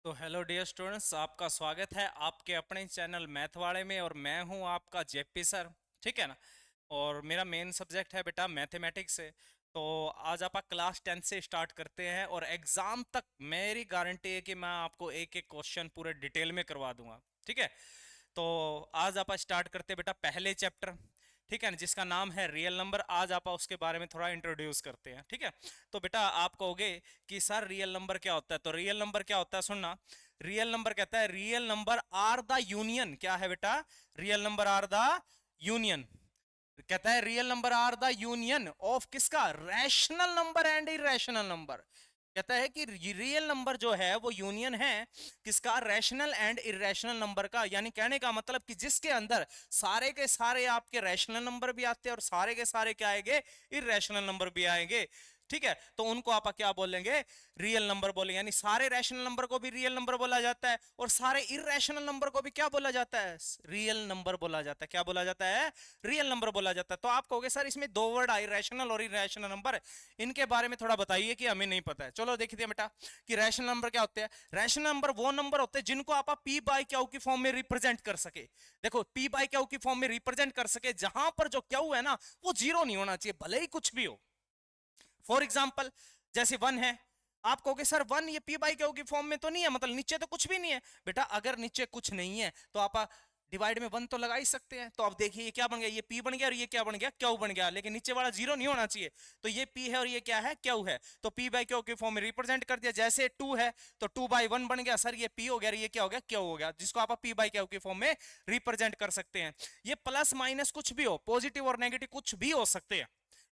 तो hello dear students, आपका स्वागत है आपके अपने चैनल मैथ वाले में। और मैं हूं आपका जेपी सर। ठीक है ना। और मेरा मेन सब्जेक्ट है बेटा मैथमेटिक्स है। तो आज आप क्लास 10 से स्टार्ट करते हैं और एग्जाम तक मेरी गारंटी है कि मैं आपको एक एक क्वेश्चन पूरे डिटेल में करवा दूंगा। ठीक है। तो आज आप स्टार्ट करते हैं बेटा पहले चैप्टर। ठीक है ना, जिसका नाम है रियल नंबर। आज आप उसके बारे में थोड़ा इंट्रोड्यूस करते हैं। ठीक है। तो बेटा आप कहोगे कि सर रियल नंबर क्या होता है, तो रियल नंबर क्या होता है सुनना। रियल नंबर कहता है real number are the union. क्या है बेटा? Real number are the union. कहता है real number are the union of किसका? Rational number and irrational number. कहता है कि रियल नंबर जो है वो यूनियन है किसका? रैशनल एंड इरेशनल नंबर का। यानी कहने का मतलब कि जिसके अंदर सारे के सारे आपके रैशनल नंबर भी आते हैं और सारे के सारे क्या आएंगे? इरेशनल नंबर भी आएंगे। ठीक है। तो उनको आप क्या बोलेंगे? रियल नंबर बोलेंगे। यानी सारे रैशनल नंबर को भी रियल नंबर बोला जाता है और सारे इरेशनल नंबर को भी क्या बोला जाता है? रियल नंबर बोला जाता है। क्या बोला जाता है? रियल नंबर बोला जाता है। तो आप कहोगे सर इसमें दो वर्ड आए, रैशनल और इरेशनल नंबर, इनके बारे में थोड़ा बताइए कि हमें नहीं पता है। चलो देखिए बेटा कि रैशनल नंबर क्या होते हैं। रैशनल नंबर वो नंबर होते हैं जिनको आप पी बाई क्यू की फॉर्म में रिप्रेजेंट कर सके। देखो पी बाई क्यू की फॉर्म में रिप्रेजेंट कर सके जहां पर जो क्यू है ना वो जीरो नहीं होना चाहिए, भले ही कुछ भी हो। फॉर एग्जाम्पल जैसे वन है, आप कहोगे सर वन ये पी बाई क्यू की फॉर्म में तो नहीं है, मतलब नीचे तो कुछ भी नहीं है। बेटा अगर नीचे कुछ नहीं है तो आप डिवाइड में वन तो लगा ही सकते हैं। तो अब देखिए ये क्या बन गया? ये पी बन गया और ये क्या बन गया? क्यू बन गया। लेकिन नीचे वाला जीरो नहीं होना चाहिए। तो ये पी है और ये क्या है? क्यू है। तो पी बाई क्यू की फॉर्म में रिप्रेजेंट कर दिया। जैसे टू है तो टू बाई वन बन गया। सर ये पी हो गया और ये क्या हो गया? क्यू हो गया, जिसको आप पी बाई क्यू की फॉर्म में रिप्रेजेंट कर सकते हैं। ये प्लस माइनस कुछ भी हो, पॉजिटिव और नेगेटिव कुछ भी हो सकते हैं,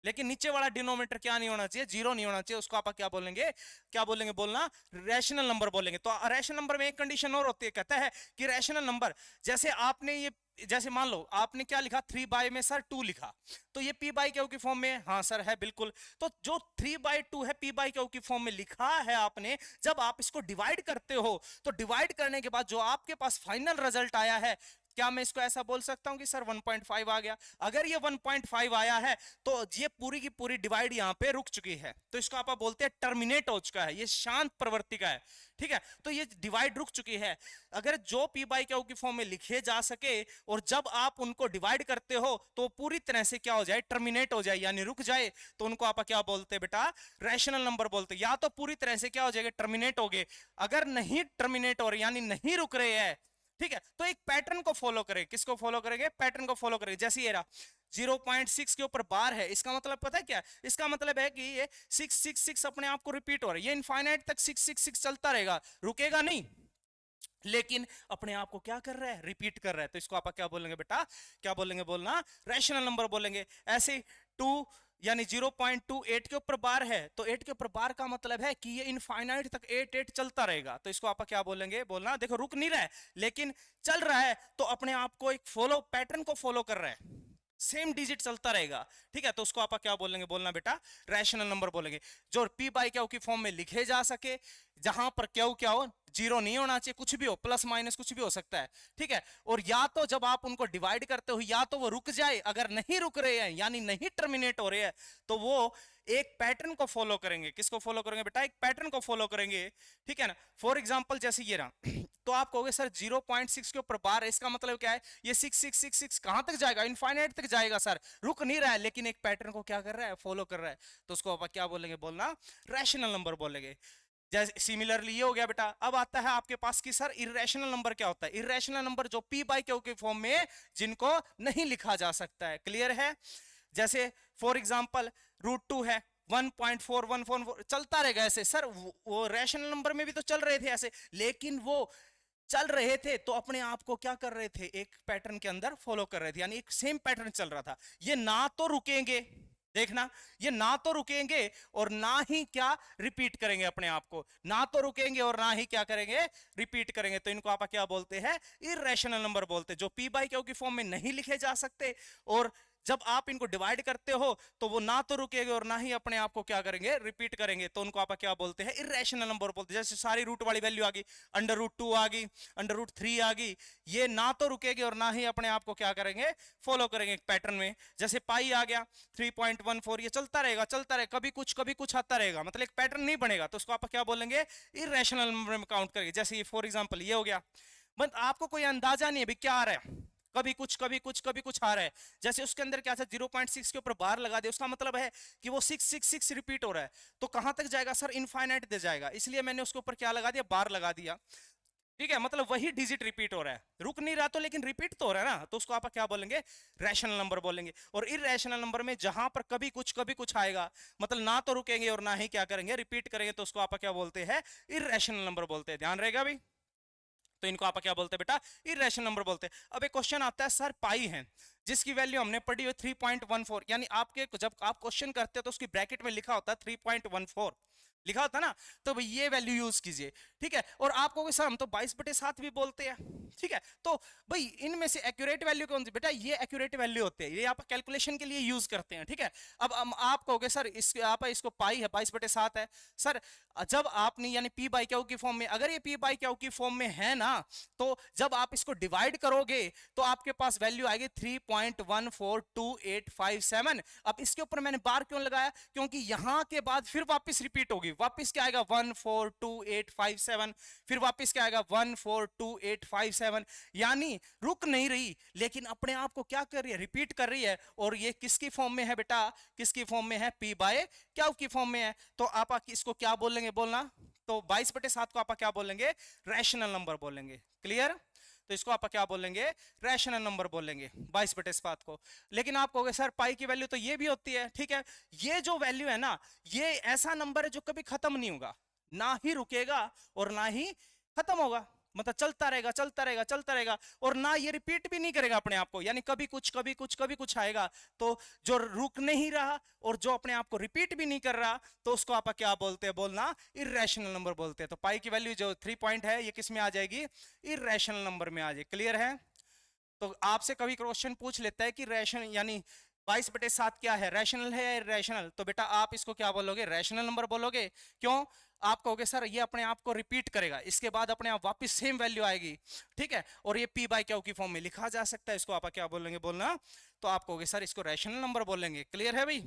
लेकिन नीचे वाला डिनोमिनेटर क्या नहीं होना चाहिए? जीरो नहीं होना चाहिए। उसको आप क्या बोलेंगे? क्या बोलेंगे? बोलना रैशनल नंबर बोलेंगे। तो रैशनल नंबर में एक कंडीशन और होती है, कहता है कि रैशनल नंबर जैसे आपने ये, जैसे मान लो आपने क्या लिखा? थ्री बाई में सर टू लिखा, तो ये पी बाई क्यू की फॉर्म में? हाँ सर है, बिल्कुल। तो जो थ्री बाई टू है पी बाई क्यू की फॉर्म में लिखा है आपने, जब आप इसको डिवाइड करते हो तो डिवाइड करने के बाद जो आपके पास फाइनल रिजल्ट आया है, क्या मैं इसको ऐसा बोल सकता हूं कि सर 1.5 आ गया? अगर ये 1.5 आया है तो ये पूरी की पूरी डिवाइड यहां पे रुक चुकी है, तो इसको आप बोलते हैं टर्मिनेट हो चुका है, ये शांत प्रवृत्ति का है। ठीक है। तो ये डिवाइड रुक चुकी है। अगर जो पी बाई क्यू की फॉर्म में लिखे जा सके और जब आप उनको डिवाइड करते हो तो पूरी तरह से क्या हो जाए? टर्मिनेट हो जाए, यानी रुक जाए, तो उनको आप क्या बोलते हैं बेटा? रैशनल नंबर बोलते हैं। या तो पूरी तरह से क्या हो जाएगा? टर्मिनेट हो गए। अगर नहीं टर्मिनेट हो रहे यानी नहीं रुक रहे हैं, ठीक है, तो एक पैटर्न को फॉलो करें। किसको फॉलो करेंगे? पैटर्न को फॉलो करेंगे। जैसे ये रहा 0.6 के ऊपर बार है, इसका मतलब पता है क्या? इसका मतलब है कि ये 666 अपने आप को रिपीट हो रहा है। ये इनफाइनाइट तक 666 चलता रहेगा, रुकेगा नहीं, लेकिन अपने आप को क्या कर रहा है? रिपीट कर रहा है। तो इसको आप क्या बोलेंगे बेटा? क्या बोलेंगे? बोलना रैशनल नंबर बोलेंगे। ऐसे टू यानी 0.28 के ऊपर बार है, तो 8 के ऊपर बार का मतलब है कि ये इनफाइनाइट तक 8 चलता रहेगा। तो इसको आप क्या बोलेंगे? बोलना देखो रुक नहीं रहा है लेकिन चल रहा है, तो अपने आप को एक फॉलो, पैटर्न को फॉलो कर रहा है, सेम डिजिट चलता रहेगा। ठीक है। तो उसको आप क्या बोलेंगे? बोलना बेटा रैशनल नंबर बोलेंगे। जो पी बाई क्यू की फॉर्म में लिखे जा सके, जहां पर क्यू क्या हो? जीरो नहीं होना चाहिए, कुछ भी हो, प्लस माइनस कुछ भी हो सकता है। ठीक है। और या तो जब आप उनको डिवाइड करते हो या तो वो रुक जाए, अगर नहीं रुक रहे हैं यानी नहीं टर्मिनेट हो रहे हैं तो वो एक पैटर्न को फॉलो करेंगे। किसको फॉलो करेंगे बेटा? एक पैटर्न को फॉलो करेंगे। ठीक है ना। फॉर एग्जाम्पल जैसे ये रहा तो आप कहोगे सर 0.6 के ऊपर बार है, इसका मतलब क्या है? ये 6666 कहां तक जाएगा? इनफाइनाइट तक जाएगा सर, रुक नहीं रहा है लेकिन एक पैटर्न को क्या कर रहा है? फॉलो कर रहा है। तो उसको आप क्या बोलेंगे? बोलना रैशनल नंबर बोलेंगे। जैसे सिमिलरली ये हो गया बेटा। अब आता है आपके पास कि सर इरेशनल नंबर क्या होता है? इरेशनल नंबर जो पी बाई क्यू के फॉर्म में जिनको नहीं लिखा जा सकता है। क्लियर है? जैसे फॉर एग्जांपल √2 है, 1.4144 चलता रहेगा ऐसे। सर वो रैशनल नंबर में भी तो चल रहे थे ऐसे, लेकिन वो चल रहे थे तो अपने आप को क्या कर रहे थे? एक पैटर्न के अंदर फॉलो कर रहे थे, यानी एक सेम पैटर्न चल रहा था। ये ना तो रुकेंगे, देखना, ये ना तो रुकेंगे और ना ही क्या? रिपीट करेंगे अपने आप को। ना तो रुकेंगे और ना ही क्या करेंगे? रिपीट करेंगे। तो इनको आप क्या बोलते हैं? इरेशनल नंबर बोलते हैं, जो पी बाई क्यू की फॉर्म में नहीं लिखे जा सकते और जब आप इनको डिवाइड करते हो तो वो ना तो रुकेंगे और ना ही अपने आप को क्या करेंगे, रिपीट करेंगे, तो उनको आप क्या बोलते हैं, इरेशनल नंबर बोलते हैं। जैसे सारी रूट वाली वैल्यू आ गई, √2 आ गई, √3 आ गई, ये ना तो रुकेगी और ना ही अपने आप को क्या करेंगे, फॉलो करेंगे एक पैटर्न में। जैसे पाई आ गया 3.14, ये चलता रहेगा चलता रहेगा, कभी कुछ आता रहेगा, मतलब एक पैटर्न नहीं बनेगा, तो उसको आप क्या बोलेंगे, इरेशनल नंबर में काउंट करेंगे। जैसे ये फॉर एग्जांपल ये हो गया, बट आपको कोई अंदाजा नहीं है क्या आ रहा है, कभी कुछ आ रहा है। जैसे उसके अंदर क्या था, 0.6 के ऊपर बार लगा दिया, उसका मतलब है कि वो 666 रिपीट हो रहा है, तो कहां तक जाएगा सर, इनफाइनाइट दे जाएगा, इसलिए मैंने उसके ऊपर क्या लगा दिया, बार लगा दिया। ठीक है, मतलब वही डिजिट रिपीट हो रहा है, रुक नहीं रहा तो, लेकिन रिपीट तो हो रहा है ना, तो उसको आप क्या बोलेंगे, रैशनल नंबर बोलेंगे। और इरेशनल नंबर में जहां पर कभी कुछ आएगा, मतलब ना तो रुकेंगे और ना ही क्या करेंगे, रिपीट करेंगे, तो उसको आप क्या बोलते हैं, इरेशनल नंबर बोलते हैं। ध्यान रहेगा भाई, तो इनको आप क्या बोलते हैं बेटा, इरेशनल नंबर बोलते हैं। अब एक क्वेश्चन आता है, सर पाई है जिसकी वैल्यू हमने पढ़ी हुई 3.14, यानी आपके जब आप क्वेश्चन करते हो तो उसकी ब्रैकेट में लिखा होता है 3.14 लिखा होता है ना, तो भाई ये वैल्यू यूज कीजिए। ठीक है, और आपको सर हम तो 22/7 भी बोलते हैं। ठीक है, तो भाई इनमें से एक्यूरेट वैल्यू कौन सी, बेटा ये एक्यूरेट वैल्यू होती है, ये आप कैलकुलेशन के लिए यूज करते हैं। ठीक है, अब आप कहोगे सर आप इसको पाई है 22/7 है, सर जब आपने यानी पी बाई क्यू की फॉर्म में, अगर ये पी बाई क्यू की फॉर्म में है ना, तो जब आप इसको डिवाइड करोगे तो आपके पास वैल्यू आएगी 3.142857। अब इसके ऊपर मैंने बार क्यों लगाया, क्योंकि यहां के बाद फिर वापस रिपीट होगी, वापस क्या आएगा 142857, फिर वापस क्या आएगा 142857, यानी रुक नहीं रही लेकिन अपने आप को क्या कर रही है, रिपीट कर रही है। और ये किसकी फॉर्म में है बेटा, किसकी फॉर्म में है, पी बाय क्यू की फॉर्म में है। तो आप इसको क्या बोलेंगे बोलना, तो 22/7 को आप क्या बोलेंगे, रैशनल नंबर बोलेंगे। क्लियर, तो इसको आप क्या बोलेंगे, रैशनल नंबर बोलेंगे 22/7 को। लेकिन आप कहोगे सर पाई की वैल्यू तो ये भी होती है। ठीक है, ये जो वैल्यू है ना, ये ऐसा नंबर है जो कभी खत्म नहीं होगा, ना ही रुकेगा और ना ही खत्म होगा, मतलब चलता रहेगा चलता रहेगा चलता रहेगा, और ना ये रिपीट भी नहीं करेगा अपने आप को, यानी कभी कुछ आएगा। तो जो रुक नहीं रहा और जो अपने आप को रिपीट भी नहीं कर रहा, तो उसको आप क्या बोलते हैं बोलना, इरेशनल नंबर बोलते हैं। तो पाई की वैल्यू जो 3 पॉइंट है, ये किस में आ जाएगी, इरेशनल नंबर में आ जाएगी। क्लियर है, तो आपसे कभी क्वेश्चन पूछ लेता है कि रैशन यानी 22/7 क्या है, रैशनल है या इरेशनल, तो बेटा आप इसको क्या बोलोगे, रैशनल नंबर बोलोगे। क्यों, आप कहोगे सर ये अपने आप को रिपीट करेगा, इसके बाद अपने आप वापस सेम वैल्यू आएगी। ठीक है, और ये पी बाई क्यू की फॉर्म में लिखा जा सकता है, इसको आप क्या बोलेंगे बोलना, तो आप कहोगे सर इसको रैशनल नंबर बोलेंगे। क्लियर है भाई,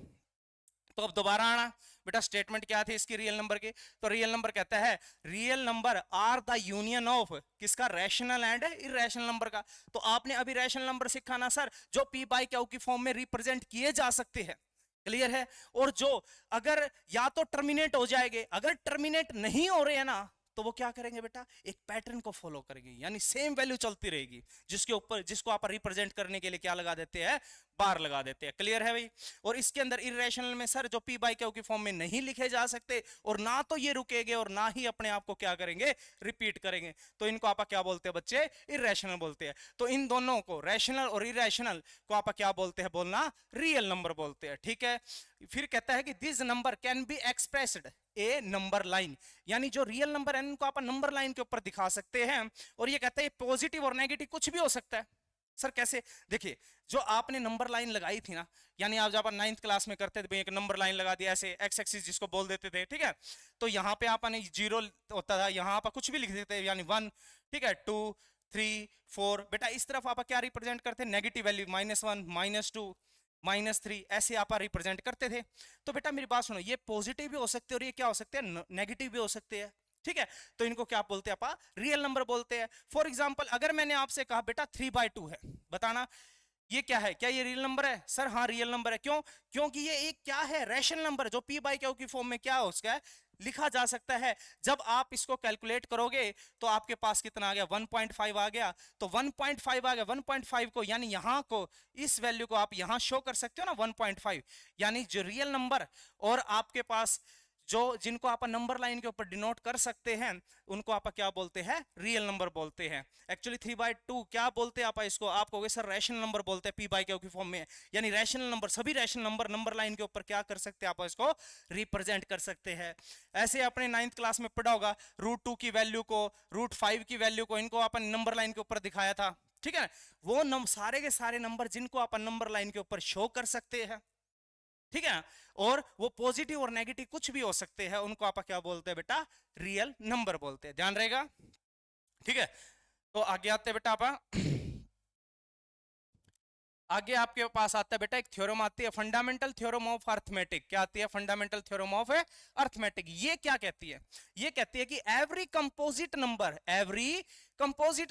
तो अब दोबारा आना बेटा, स्टेटमेंट क्या थी इसकी रियल नंबर की, तो रियल नंबर कहता है real number are the union of किसका, रैशनल एंड इरेशनल नंबर का। तो आपने अभी रैशनल नंबर सीखा ना सर, जो पी बाई क्यू की फॉर्म में रिप्रेजेंट किए जा सकते हैं। क्लियर है, और जो अगर या तो टर्मिनेट हो जाएंगे, अगर टर्मिनेट नहीं हो रहे हैं ना, तो वो क्या करेंगे बेटा, एक पैटर्न को फॉलो करेंगे, यानी सेम वैल्यू चलती रहेगी, जिसके ऊपर जिसको आप रिप्रेजेंट करने के लिए क्या लगा देते हैं, बार लगा देते हैं। क्लियर है भाई, और इसके अंदर इरेशनल में सर जो पी बाई क्यू की फॉर्म में नहीं लिखे जा सकते, और ना तो ये रुकेंगे और ना ही अपने आप को क्या करेंगे, रिपीट करेंगे, तो इनको आप क्या बोलते हैं बच्चे, इरेशनल बोलते हैं। तो इन दोनों को, रैशनल और इरेशनल को आप क्या बोलते हैं बोलना, रियल नंबर बोलते हैं। ठीक है, फिर कहता है कि this number can be expressed A number line, यानी जो रियल नंबर है इनको आप नंबर लाइन के ऊपर दिखा सकते हैं। और ये कहता है पॉजिटिव और नेगेटिव कुछ भी हो सकता है। सर कैसे, देखिए जो आपने नंबर लाइन लगाई थी ना, यानी आप जब 9th क्लास में करते थे एक नंबर लाइन लगा दिया ऐसे, एक्स एक्सिस जिसको बोल देते थे। ठीक है, तो यहाँ पे आपने 0 होता था, यहाँ आप कुछ भी लिख देते थे, यानी 1, ठीक है, 2, 3, 4, बेटा इस तरफ आप क्या रिप्रेजेंट करते हैं, नेगेटिव वैल्यू, -1, -2, -3, ऐसे आप रिप्रेजेंट करते थे। तो बेटा मेरी बात सुनो, ये पॉजिटिव भी हो सकते हैं और ये क्या हो सकते हैं, नेगेटिव भी हो सकते हैं। ठीक है, तो इनको क्या बोलते हैं आप, रियल नंबर बोलते हैं। फॉर एग्जांपल अगर मैंने आपसे कहा बेटा 3/2 है, बताना ये क्या है, क्या ये रियल नंबर है, सर हाँ रियल नंबर है। क्यों, क्योंकि ये एक क्या है, रैशनल नंबर, जो पी बाई क्यू की फॉर्म में क्या हो उसका है, लिखा जा सकता है। जब आप इसको कैलकुलेट करोगे तो आपके पास कितना आ गया, 1.5 आ गया। तो 1.5 आ गया, 1.5 को यानी यहां को, इस वैल्यू को आप यहां शो कर सकते हो ना 1.5, यानी जो रियल नंबर और आपके पास जो जिनको आप नंबर लाइन के ऊपर डिनोट कर सकते हैं, उनको आप क्या बोलते हैं, रियल नंबर बोलते हैं। एक्चुअली 3/2 क्या बोलते हैं आप इसको, आप कहोगे सर रैशनल नंबर बोलते हैं पी बाई क्यू की फॉर्म में, यानी रैशनल नंबर, सभी रैशनल नंबर नंबर लाइन के ऊपर क्या कर सकते हैं, आप इसको रिप्रेजेंट कर सकते हैं। ऐसे आपने 9th क्लास में पढ़ा होगा, √2 की वैल्यू को, √5 की वैल्यू को, इनको अपन नंबर लाइन के ऊपर दिखाया था। ठीक है ना, वो सारे के सारे नंबर जिनको आप नंबर लाइन के ऊपर शो कर सकते हैं, ठीक है ना, और वो पॉजिटिव और नेगेटिव कुछ भी हो सकते हैं, उनको आप क्या बोलते हैं बेटा, रियल नंबर बोलते हैं, ध्यान रहेगा। ठीक है, तो आगे आते हैं बेटा आप आगे आपके पास आता है बेटा एक थ्योरम आती है, फंडामेंटल थ्योरम ऑफ अर्थमेटिक। क्या आती है? Fundamental theorem of arithmetic. ये क्या कहती है? ये कहती है कि every composite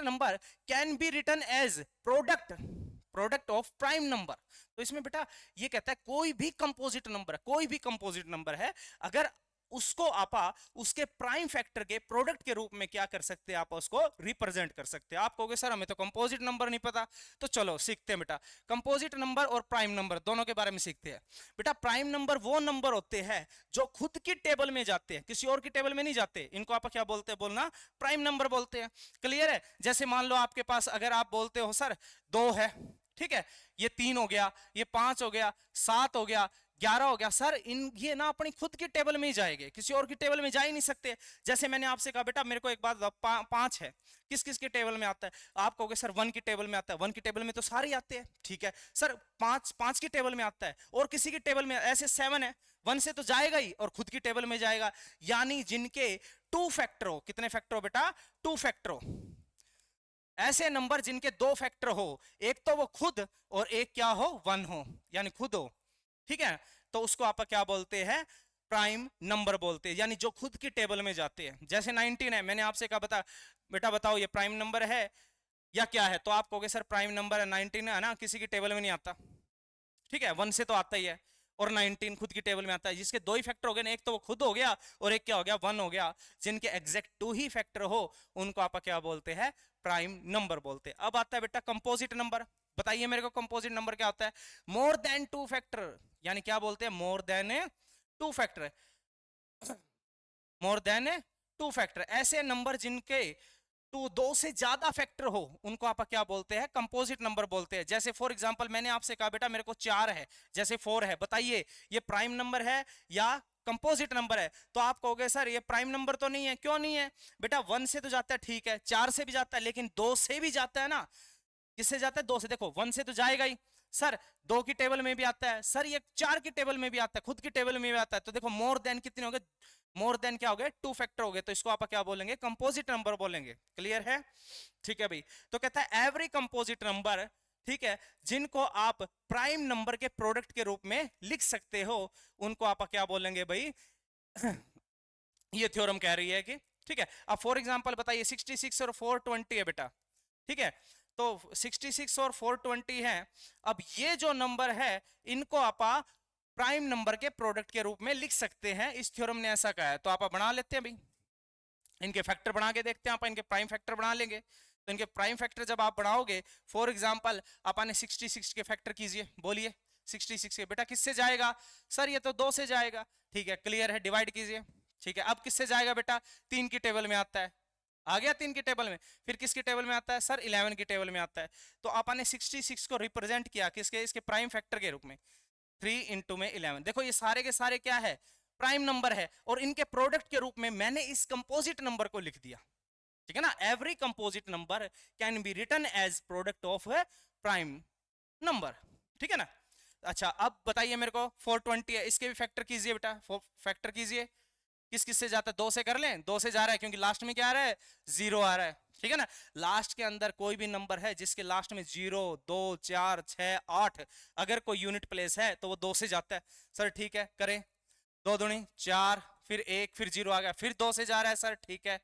number can be written as product of prime number. तो इसमें बेटा ये कहता है कोई भी कंपोजिट नंबर है, अगर उसको आप उसके प्राइम फैक्टर के प्रोडक्ट के रूप में क्या कर सकते हैं, आप उसको रिप्रेजेंट कर सकते हैं। आप कहोगे सर हमें तो कंपोजिट नंबर नहीं पता, तो चलो सीखते हैं बेटा, कंपोजिट नंबर और प्राइम नंबर दोनों के बारे में सीखते हैं। बेटा प्राइम नंबर वो नंबर होते हैं जो खुद की टेबल में जाते हैं, किसी और की टेबल में नहीं जाते, इनको आप क्या बोलते हैं, बोलना प्राइम नंबर बोलते हैं। क्लियर है? जैसे मान लो आपके पास अगर आप बोलते हो सर 2 है, ठीक है, ये 3 हो गया, ये 5 हो गया, 7 हो गया, 11 हो गया, सर इन ये ना अपनी खुद की टेबल में ही जाएंगे, किसी और की टेबल में जा ही नहीं सकते। जैसे मैंने आपसे कहा बेटा मेरे को एक बात बताओ, 5 है, किस किस की टेबल में आता है? आप कहोगे सर 1 की टेबल में आता है, 1 की टेबल में तो सारे आते हैं, ठीक है सर 5 की टेबल में आता है, और किसी की टेबल में ऐसे 7 है, 1 से तो जाएगा ही और खुद की टेबल में जाएगा। यानी जिनके 2 फैक्टर हो, कितने फैक्टर हो बेटा? 2 फैक्टर हो, ऐसे नंबर जिनके 2 फैक्टर हो, एक तो वो खुद और एक क्या हो, 1 हो, यानी खुद हो, ठीक है, तो उसको आप क्या बोलते हैं, प्राइम नंबर बोलते हैं, यानी जो खुद की टेबल में जाते हैं। जैसे 19 है, मैंने आपसे कहा बेटा बताओ ये प्राइम नंबर है या क्या है, तो आप कहोगे सर प्राइम नंबर है, 19 है ना, किसी की टेबल में नहीं आता, ठीक है, 1 से तो आता ही है, और 19 खुद की टेबल में आता है, जिसके 2 ही फैक्टर हो गए ना, एक तो वो खुद हो गया और एक क्या हो गया, 1 हो गया। जिनके एग्जैक्ट 2 ही फैक्टर हो उनको आप क्या बोलते हैं, प्राइम नंबर बोलते हैं। अब आता है बेटा कंपोजिट नंबर। बताइए मेरे को कंपोजिट नंबर क्या होता है? मोर देन 2 फैक्टर, यानी क्या बोलते हैं, more than 2 factor, more than 2 factor, ऐसे नंबर जिनके तो 2 से ज्यादा फैक्टर हो उनको आप क्या बोलते हैं, कंपोजिट नंबर बोलते हैं। जैसे फॉर एग्जांपल मैंने आपसे कहा बेटा मेरे को 4 है, जैसे 4 है, बताइए ये प्राइम नंबर है या कंपोजिट नंबर है? तो आप कहोगे सर ये प्राइम नंबर तो नहीं है। क्यों नहीं है बेटा? 1 से तो जाता है, ठीक है, 4 से भी जाता है, लेकिन 2 से भी जाता है ना। किससे जाता है? 2 से। देखो 1 से तो जाएगा ही, सर 2 की टेबल में भी आता है, सर ये 4 की टेबल में भी आता है, खुद की टेबल में भी आता है, तो देखो मोर देन कितने हो गए, मोर देन क्या हो गए, 2 फैक्टर हो गए, तो इसको आप क्या बोलेंगे, कंपोजिट नंबर बोलेंगे। क्लियर है? ठीक है भाई, तो कहता है एवरी कंपोजिट नंबर, ठीक है, जिनको आप प्राइम नंबर के प्रोडक्ट के रूप में लिख सकते हो उनको आप क्या बोलेंगे भाई ये थ्योरम कह रही है कि, ठीक है। अब फॉर एग्जांपल बताइए 66 और 420 है बेटा, ठीक है, तो 66 और 420 है। अब ये जो नंबर है इनको आप प्राइम नंबर के प्रोडक्ट के रूप में लिख सकते हैं, इस थ्योरम ने ऐसा कहा है। तो आप बना लेते हैं भाई, इनके फैक्टर बना के देखते हैं, आप इनके प्राइम फैक्टर बना लेंगे। तो इनके प्राइम फैक्टर जब आप बनाओगे, फॉर एग्जांपल आपने 66 के फैक्टर कीजिए, बोलिए 66 के बेटा किससे जाएगा? सर ये तो 2 से जाएगा, ठीक है, क्लियर है, डिवाइड कीजिए, ठीक है। अब किससे जाएगा बेटा? 3 की टेबल में आता है, आ गया 3 की टेबल में। फिर किसकी टेबल में आता है? सर 11 की टेबल में आता है। तो आपने 66 को रिप्रेजेंट किया किसके? इसके प्राइम फैक्टर के रूप में, 3 इंटू में 11। देखो ये सारे के सारे क्या है? प्राइम नंबर है, और इनके प्रोडक्ट के रूप में मैंने इस कंपोजिट नंबर को लिख दिया, ठीक है ना। Every composite number can be written as product of prime number, ठीक है ना। अच्छा अब बताइए मेरे को 420 है, इसके भी फैक्टर कीजिए बेटा, फैक्टर कीजिए। किस किस से जाता है? 2 से कर लें, 2 से जा रहा है क्योंकि लास्ट में क्या आ रहा है? 0 आ रहा है, ठीक है ना। लास्ट के अंदर कोई भी नंबर है जिसके लास्ट में 0, 2, 4, 6, 8 अगर कोई यूनिट प्लेस है तो वो 2 से जाता है। सर ठीक है, करें, 2 दूनी 4, फिर 1, फिर 0 आ गया, फिर 2 से जा रहा है, सर ठीक है,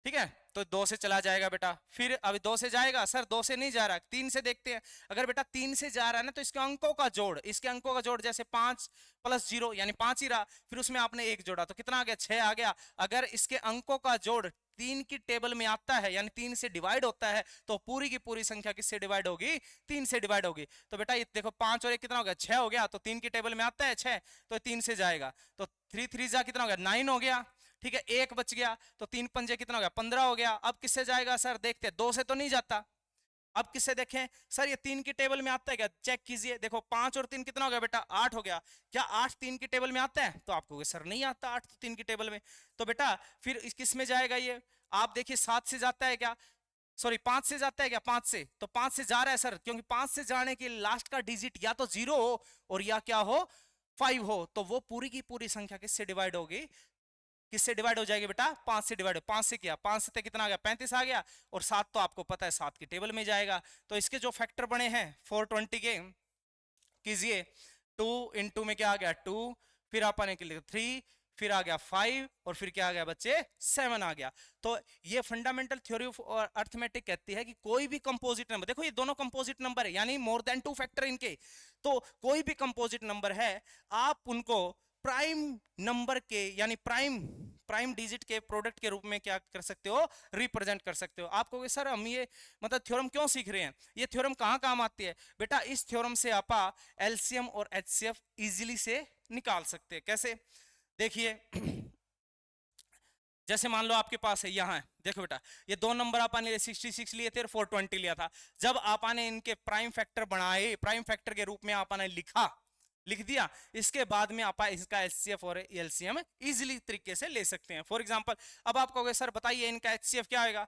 ठीक है, तो 2 से चला जाएगा बेटा। फिर अभी 2 से जाएगा, सर 2 से नहीं जा रहा, 3 से देखते हैं। अगर बेटा 3 से जा रहा है ना, तो इसके अंकों का जोड़, इसके अंकों का जोड़, जैसे 5 प्लस 0 यानी 5 ही रहा, फिर उसमें आपने 1 जोड़ा तो कितना आ गया? 6 आ गया। अगर इसके अंकों का जोड़ 3 की टेबल में आता है, यानी 3 से डिवाइड होता है, तो पूरी की पूरी संख्या किससे डिवाइड होगी? 3 से डिवाइड होगी। तो बेटा ये देखो 5 और 1 कितना हो गया? 6 हो गया। तो 3 की टेबल में आता है 6, तो 3 से जाएगा, तो 3 3 जा कितना हो गया? 9 हो गया, ठीक है, 1 बच गया, तो 3 पंजे कितना हो गया? 15 हो गया। अब किससे जाएगा? सर देखते हैं, 2 से तो नहीं जाता। अब किससे देखें? सर ये 3 की टेबल में आता है क्या? चेक कीजिए, देखो 5 और 3 कितना हो गया बेटा? 8 हो गया। क्या 8 3 की टेबल में आता है? तो आपको सर नहीं आता 8 तो 3 की टेबल में। तो बेटा फिर किस में जाएगा ये? आप देखिए 7 से जाता है क्या? सॉरी 5 से जाता है क्या, 5 से, तो 5 से जा रहा है सर, क्योंकि 5 से जाने के लास्ट का डिजिट या तो 0 हो और या क्या हो, 5 हो, तो वो पूरी की पूरी संख्या किससे डिवाइड होगी, किससे डिवाइड हो जाएगी बेटा, 5 से डिवाइड हो, 5 से किया, 5 से कितना आ गया, 35 आ गया, और 7 तो आपको पता है 7 की टेबल में जाएगा। तो इसके जो फैक्टर बने हैं 420 के, कीजिए, 2 इंटू में क्या आ गया 2, फिर आपने के लिए 3, फिर आ गया 5, और फिर क्या आ गया बच्चे 7 आ गया। तो ये फंडामेंटल थ्योरी ऑफ अर्थमेटिक कहती है कि कोई भी कंपोजिट नंबर, देखो ये दोनों कंपोजिट नंबर है, यानी मोर देन 2 फैक्टर इनके, तो कोई भी कंपोजिट नंबर है, आप उनको प्राइम नंबर के, यानी प्राइम प्राइम डिजिट के प्रोडक्ट के रूप में क्या कर सकते हो, रिप्रेजेंट कर सकते हो। आप कहोगे सर हम ये मतलब थ्योरम क्यों सीख रहे हैं, ये थ्योरम कहाँ काम आती है बेटा, इस थ्योरम से आप एलसीएम और एचसीएफ इजीली से निकाल सकते हैं। कैसे, देखिए जैसे मान लो आपके पास है, यहाँ है, देखो बेटा ये दो नंबर आपने 66 लिए थे और 420 लिया था, जब आपने इनके प्राइम फैक्टर बनाए, प्राइम फैक्टर के रूप में आपने लिख दिया, इसके बाद में आप इसका एचसीएफ और एलसीएम इजीली तरीके से ले सकते हैं। फॉर एग्जांपल अब आप कहोगे सर बताइए इनका एचसीएफ क्या आएगा,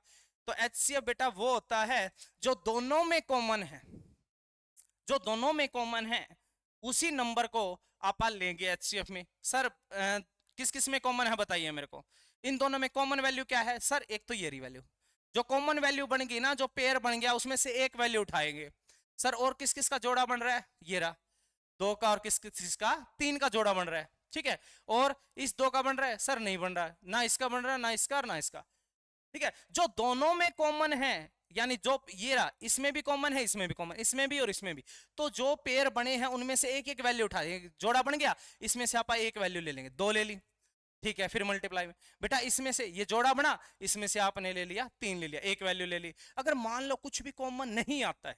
तो एचसीएफ बेटा वो होता है जो दोनों में कॉमन है, जो दोनों में कॉमन है उसी नंबर को आप लेंगे एचसीएफ में। सर किस किस में कॉमन है बताइए मेरे को, इन दोनों में कॉमन वैल्यू क्या है सर, एक तो ये रही वैल्यू, जो कॉमन वैल्यू बन गई ना, जो पेयर बन गया उसमें से एक वैल्यू उठाएंगे सर, और किस किस का जोड़ा बन रहा है, ये रहा 2 का, और किस किस का 3 का जोड़ा बन रहा है, ठीक है, और इस 2 का बन रहा है सर, नहीं बन रहा है, ना इसका बन रहा है, ना इसका और ना इसका, ठीक है, जो दोनों में कॉमन है, यानी जो ये रहा, इसमें भी कॉमन है, इसमें भी कॉमन, इसमें भी और इसमें भी, तो जो पेयर बने हैं उनमें से एक एक वैल्यू उठा, जोड़ा बन गया, इसमें से आप एक वैल्यू ले लेंगे, 2 ले ली, ठीक है, फिर मल्टीप्लाई में बेटा इसमें से ये जोड़ा बना, इसमें से आपने ले लिया 3 ले लिया, एक वैल्यू ले ली। अगर मान लो कुछ भी कॉमन नहीं आता है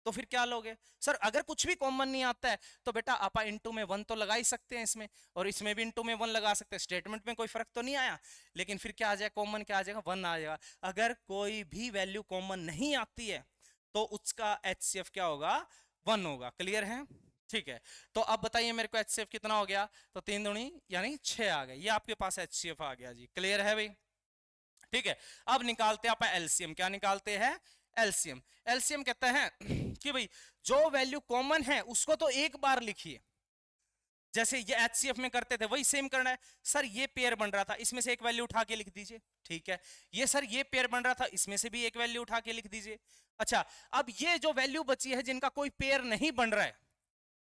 तो फिर क्या लोगे सर, अगर कुछ भी कॉमन नहीं आता है तो बेटा आप इंटू में 1 तो लगा ही सकते हैं इसमें, और इसमें भी इंटू में 1 लगा सकते हैं, स्टेटमेंट में कोई फर्क तो नहीं आया, लेकिन फिर क्या आ जाएगा, कॉमन क्या आ जाएगा, 1 आ जाएगा। अगर कोई भी वैल्यू कॉमन नहीं आती है तो उसका एचसीएफ क्या होगा, 1 होगा। क्लियर है, ठीक है, तो अब बताइए मेरे को एचसीएफ कितना हो गया, तो 3 दूनी यानी 6 आ गया, ये आपके पास एचसीएफ आ गया जी। क्लियर है भाई, ठीक है, अब निकालते हैं आप एलसीएम, क्या निकालते हैं, एलसीएम। एलसीएम कहते हैं कि भाई जो वैल्यू कॉमन है उसको तो एक बार लिखिए, जैसे ये एचसीएफ में करते थे वही सेम करना है। सर ये पेयर बन रहा था, इसमें से एक वैल्यू उठा के लिख दीजिए, ठीक है, ये सर ये पेयर बन रहा था, इसमें से भी एक वैल्यू उठा के लिख दीजिए। अच्छा, अब ये जो वैल्यू बची है जिनका कोई पेयर नहीं बन रहा है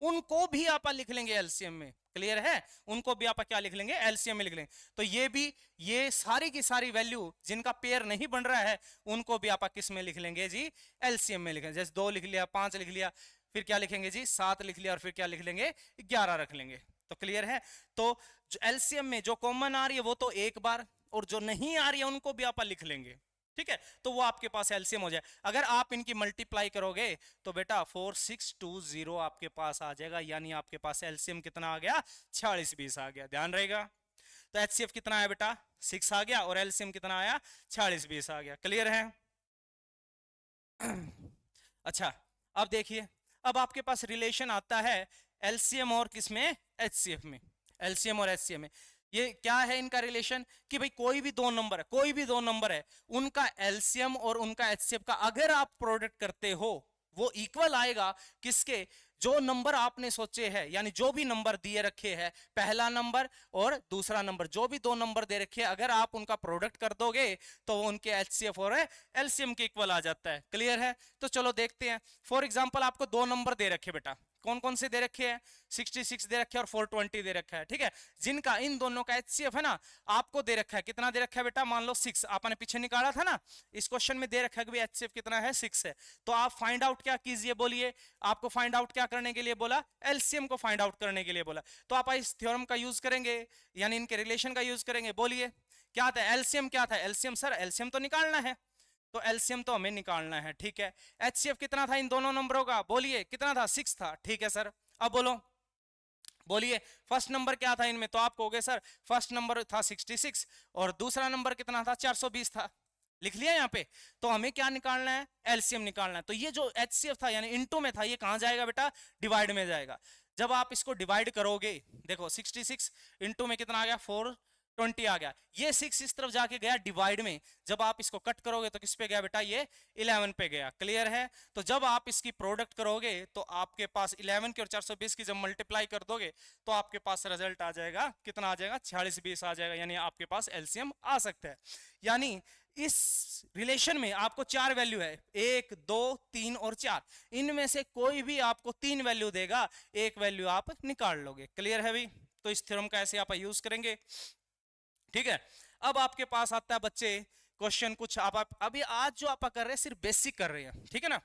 उनको भी आप लिख लेंगे एलसीएम में। क्लियर है, उनको भी आप क्या लिख लेंगे, एलसीएम में लिख लेंगे। तो ये भी, ये सारी की सारी वैल्यू जिनका पेयर नहीं बन रहा है उनको भी आप किस में लिख लेंगे जी, एलसीएम में लिखेंगे। जैसे 2 लिख लिया, 5 लिख लिया, फिर क्या लिखेंगे जी 7 लिख लिया, और फिर क्या लिख लेंगे 11 रख लेंगे। तो क्लियर है, तो एलसीएम में जो कॉमन आ रही है वो तो एक बार, और जो नहीं आ रही है उनको भी आप लिख लेंगे, ठीक है, तो वो आपके पास एलसीएम हो जाए। अगर आप इनकी मल्टीप्लाई करोगे तो बेटा 4620 आपके पास आ जाएगा, यानी आपके पास एलसीएम कितना आ गया, 4620 आ गया, ध्यान रहेगा। तो एचसीएफ कितना आया बेटा, 6 आ गया, और एलसीएम कितना आया, 4620 आ गया। क्लियर है अच्छा, अब देखिए, अब आपके पास रिलेशन आता है एलसीएम और किसमें, एचसीएफ में, एलसीएम और एचसीएफ में। ये क्या है इनका रिलेशन, कि भाई कोई भी दो नंबर है, कोई भी दो नंबर है, उनका एलसीएम और उनका एचसीएफ का अगर आप प्रोडक्ट करते हो वो इक्वल आएगा किसके, जो नंबर आपने सोचे हैं, यानी जो भी नंबर दिए रखे हैं, पहला नंबर और दूसरा नंबर, जो भी दो नंबर दे रखे हैं, अगर आप उनका प्रोडक्ट कर दोगे तो उनके एचसीएफ और एलसीएम के इक्वल आ जाता है। क्लियर है, तो चलो देखते हैं। फॉर एग्जांपल आपको दो नंबर दे रखे बेटा, कौन कौन से दे रखे हैं, 66 दे रखे हैं और 420 दे रखा है, ठीक है, जिनका इन दोनों का एचसीएफ है ना, आपको दे रखा है, कितना दे रखा है बेटा, मान लो 6, आपने पीछे निकाला था ना, इस क्वेश्चन में दे रखा है कि एचसीएफ कितना है, 6 है। तो आप फाइंड आउट क्या कीजिए, बोलिए, आपको फाइंड आउट क्या करने के लिए बोला, एलसीएम को फाइंड आउट करने के लिए बोला। तो आप इस थ्योरम का यूज करेंगे, यानी इनके रिलेशन का यूज करेंगे। बोलिए क्या था एलसीएम, क्या था एलसीएम, सर एलसीएम तो निकालना है, तो एलसीएम तो हमें निकालना है, ठीक है। एचसीएफ कितना था इन दोनों नंबरों का, बोलिए कितना था, 6 था, ठीक है सर। अब बोलो, बोलिए फर्स्ट नंबर क्या था इनमें, तो आप कहोगे सर फर्स्ट नंबर था 66 और दूसरा नंबर कितना था, 420 था, लिख लिया यहाँ पे। तो हमें क्या निकालना है, एलसीएम निकालना है। तो ये जो एचसीएफ था यानी इनटू में था, ये कहां जाएगा बेटा, डिवाइड में जाएगा। जब आप इसको डिवाइड करोगे, देखो 66 इनटू में कितना आ गया, 20 आ गया। ये 6 इस तरफ जाके गया डिवाइड में, जब आप इसको कट करोगे तो किस पे गया बेटा, ये 11 पे गया। क्लियर है? तो जब आप इसकी प्रोडक्ट करोगे तो आपके पास 11 की और 420 की जब मल्टीप्लाई कर दोगे तो आपके पास रिजल्ट आ जाएगा, कितना आ जाएगा, 4620 आ जाएगा। यानी आपके पास एलसीएम आ सकता है। यानी इस रिलेशन में आपको 4 वैल्यू है, 1 2 3 और 4, इनमें से कोई भी आपको 3 वैल्यू देगा, एक वैल्यू आप निकाल लोगे। क्लियर है भाई? तो इस थ्योरम का ऐसे आप यूज करेंगे। ठीक है, अब आपके पास आता है बच्चे क्वेश्चन कुछ। आप अभी आज जो आप कर रहे हैं सिर्फ बेसिक कर रहे हैं, ठीक है ना।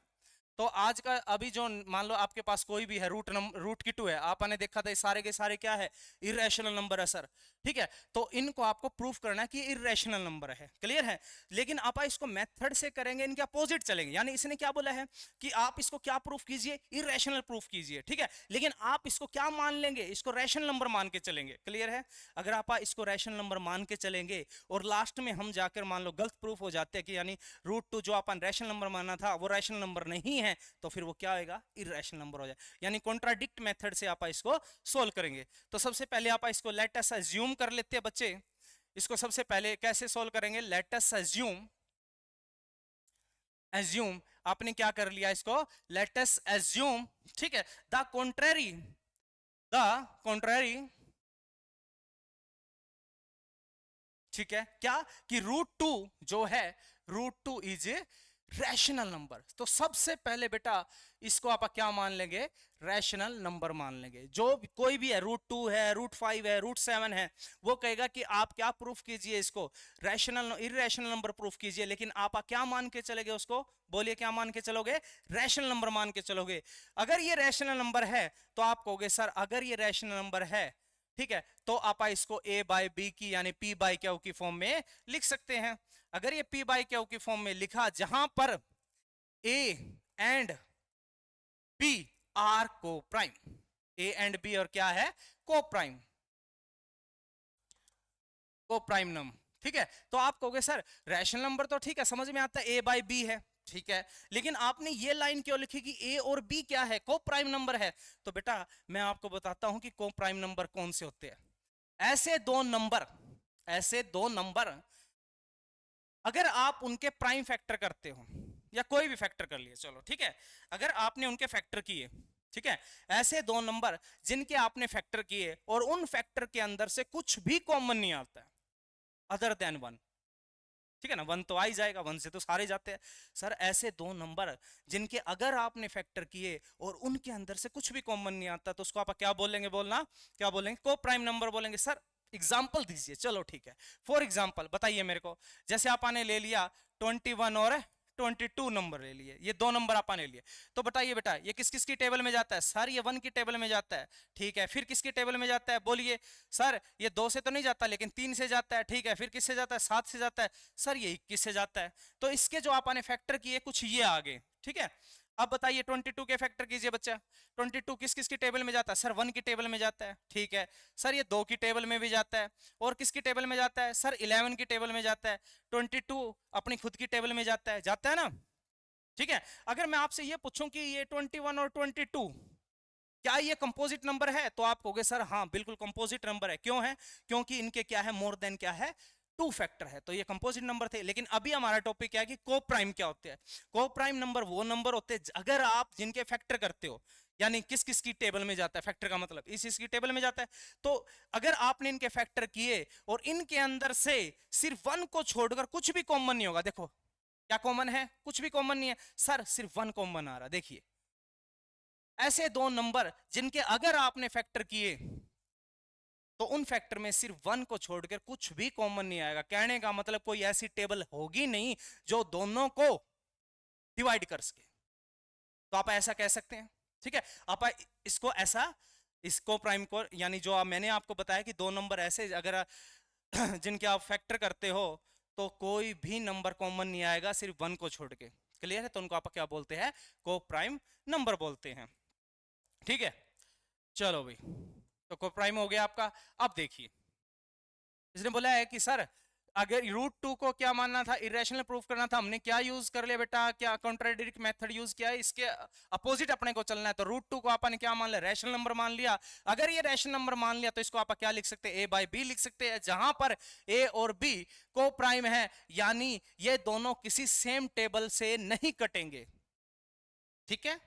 तो आज का अभी जो मान लो आपके पास कोई भी है रूट की 2 है, आपने देखा था सारे के सारे क्या है, इरेशनल नंबर है सर। ठीक है, तो इनको आपको प्रूफ करना है कि इरेशनल नंबर है। क्लियर है? लेकिन आप इसको मेथड से करेंगे, इनके अपोजिट चलेंगे। यानी इसने क्या बोला है कि आप इसको क्या प्रूफ कीजिए, इरेशनल प्रूफ कीजिए। ठीक है, लेकिन आप इसको क्या मान लेंगे, इसको रैशनल नंबर मान के चलेंगे। क्लियर है? अगर आप इसको रैशनल नंबर मान के चलेंगे और लास्ट में हम जाकर मान लो गलत प्रूफ हो जाते हैं कि यानी √2 जो अपन रैशनल नंबर माना था वो रैशनल नंबर नहीं है, तो फिर वो क्या होगा, इरेशनल नंबर हो जाए। यानी कॉन्ट्राडिक्ट मेथड से आप इसको सोल्व करेंगे। तो सबसे पहले आप इसको लेट अस अज्यूम कर लेते हैं बच्चे। इसको सबसे पहले कैसे सोल्व करेंगे, लेट अस अज्यूम, एज्यूम आपने क्या कर लिया इसको, लेट अस एज्यूम। ठीक है, द कॉन्ट्ररी, ठीक है, क्या कि √2 जो है, √2 इज ए रैशनल नंबर। तो सबसे पहले बेटा इसको आप क्या मान लेंगे, रैशनल नंबर मान लेंगे। जो कोई भी है, √2 है, √5 है, √7 है, वो कहेगा कि आप क्या प्रूफ कीजिए, इसको रैशनल इरेशनल नंबर प्रूफ कीजिए। लेकिन आप क्या मान के चलेंगे उसको, बोलिए क्या मान के चलोगे, रैशनल नंबर मान के चलोगे। अगर ये रैशनल नंबर है तो आप कहोगे सर अगर ये रैशनल नंबर है, ठीक है, तो आप इसको a बाई बी की यानी p बाई क्यू की फॉर्म में लिख सकते हैं। अगर ये p बाई क्यू की फॉर्म में लिखा, जहां पर a एंड b आर को प्राइम, a एंड b और क्या है, को प्राइम, को प्राइम नंबर। ठीक है, तो आप कहोगे सर रैशनल नंबर तो ठीक है, समझ में आता है, a बाई बी है, ठीक है, लेकिन आपने ये लाइन क्यों लिखी कि a और b क्या है, को प्राइम नंबर है। तो बेटा मैं आपको बताता हूं कि को प्राइम नंबर कौन से होते हैं। ऐसे दो नंबर, ऐसे दो नंबर अगर आप उनके प्राइम फैक्टर करते हो, या कोई भी फैक्टर कर लिए, चलो ठीक है, अगर आपने उनके फैक्टर किए, ठीक है, ऐसे दो नंबर जिनके आपने फैक्टर किए और उन फैक्टर के अंदर से कुछ भी कॉमन नहीं आता है अदर देन 1, ठीक है ना, 1 तो आ ही जाएगा, 1 से तो सारे जाते हैं। सर ऐसे दो नंबर जिनके अगर आपने फैक्टर किए और उनके अंदर से कुछ भी कॉमन नहीं आता, तो उसको आप क्या बोलेंगे, बोलना क्या बोलेंगे, को प्राइम नंबर बोलेंगे। सर एग्जाम्पल दीजिए, चलो ठीक है, फॉर एग्जाम्पल बताइए मेरे को। जैसे आपने ले लिया 21 और 22 नंबर ले लिए, ये दो नंबर आपने लिए, तो बताइए बेटा ये किस किस की टेबल में जाता है, सर ये 1 की टेबल में जाता है, ठीक है, फिर किसकी टेबल में जाता है, बोलिए, सर ये 2 से तो नहीं जाता लेकिन 3 से जाता है, ठीक है, फिर किससे जाता है, 7 से जाता है, सर ये 21 से जाता है। तो इसके जो आपने फैक्टर किए कुछ ये आगे, ठीक है। अब बताइए 22 के फैक्टर कीजिए बच्चा, 22 किस किस की टेबल में जाता है, सर 1 की टेबल में जाता है, ठीक है, सर ये 2 की टेबल में भी जाता है, और किसकी टेबल में जाता है, सर 11 की टेबल में जाता है, 22 अपनी खुद की टेबल में जाता है ना, ठीक है। अगर मैं आपसे ये पूछूं कि ये 21 और 22 क्या ये कंपोजिट नंबर है, तो आप कहोगे सर हाँ बिल्कुल कंपोजिट नंबर है। क्यों है, क्योंकि इनके क्या है, मोर देन क्या है, 2 फैक्टर है, तो ये कंपोजिट नंबर थे। लेकिन अभी हमारा टॉपिक क्या है कि को प्राइम क्या होते हैं। को प्राइम नंबर वो नंबर होते हैं अगर आप जिनके फैक्टर करते हो, यानी किस किस की टेबल में जाता है, फैक्टर का मतलब इस इसकी टेबल में जाता है। तो अगर आपने इनके फैक्टर किए और इनके अंदर से सिर्फ 1 को छोड़कर कुछ भी कॉमन नहीं होगा, देखो क्या कॉमन है, कुछ भी कॉमन नहीं है, सर सिर्फ 1 कॉमन आ रहा, देखिए ऐसे दो नंबर जिनके अगर आपने फैक्टर किए तो उन फैक्टर में सिर्फ 1 को छोड़कर कुछ भी कॉमन नहीं आएगा। कहने का मतलब कोई ऐसी टेबल होगी नहीं जो दोनों को डिवाइड कर सके, तो आप ऐसा कह सकते हैं, ठीक है। आप इसको ऐसा, इसको प्राइम को यानी जो मैंने आपको बताया कि दो नंबर ऐसे अगर जिनके आप फैक्टर करते हो तो कोई भी नंबर कॉमन नहीं आएगा सिर्फ 1 को छोड़ के। क्लियर है? तो उनको आप क्या बोलते हैं, को प्राइम नंबर बोलते हैं, ठीक है। चलो भाई, तो को प्राइम हो गया आपका। अब देखिए इसने बोला है कि सर अगर रूट टू को क्या मानना था, इरेशनल प्रूफ करना था, हमने क्या यूज कर लिया बेटा, क्या कॉन्ट्राडिक्ट मेथड यूज किया है, इसके अपोजिट अपने को चलना है। तो रूट टू को अपन क्या मान लिया, रैशनल नंबर मान लिया। अगर ये रैशनल नंबर मान लिया तो इसको आप क्या लिख सकते हैं, ए बाई बी लिख सकते हैं, जहां पर ए और बी को प्राइम है, यानी ये दोनों किसी सेम टेबल से नहीं कटेंगे। ठीक है,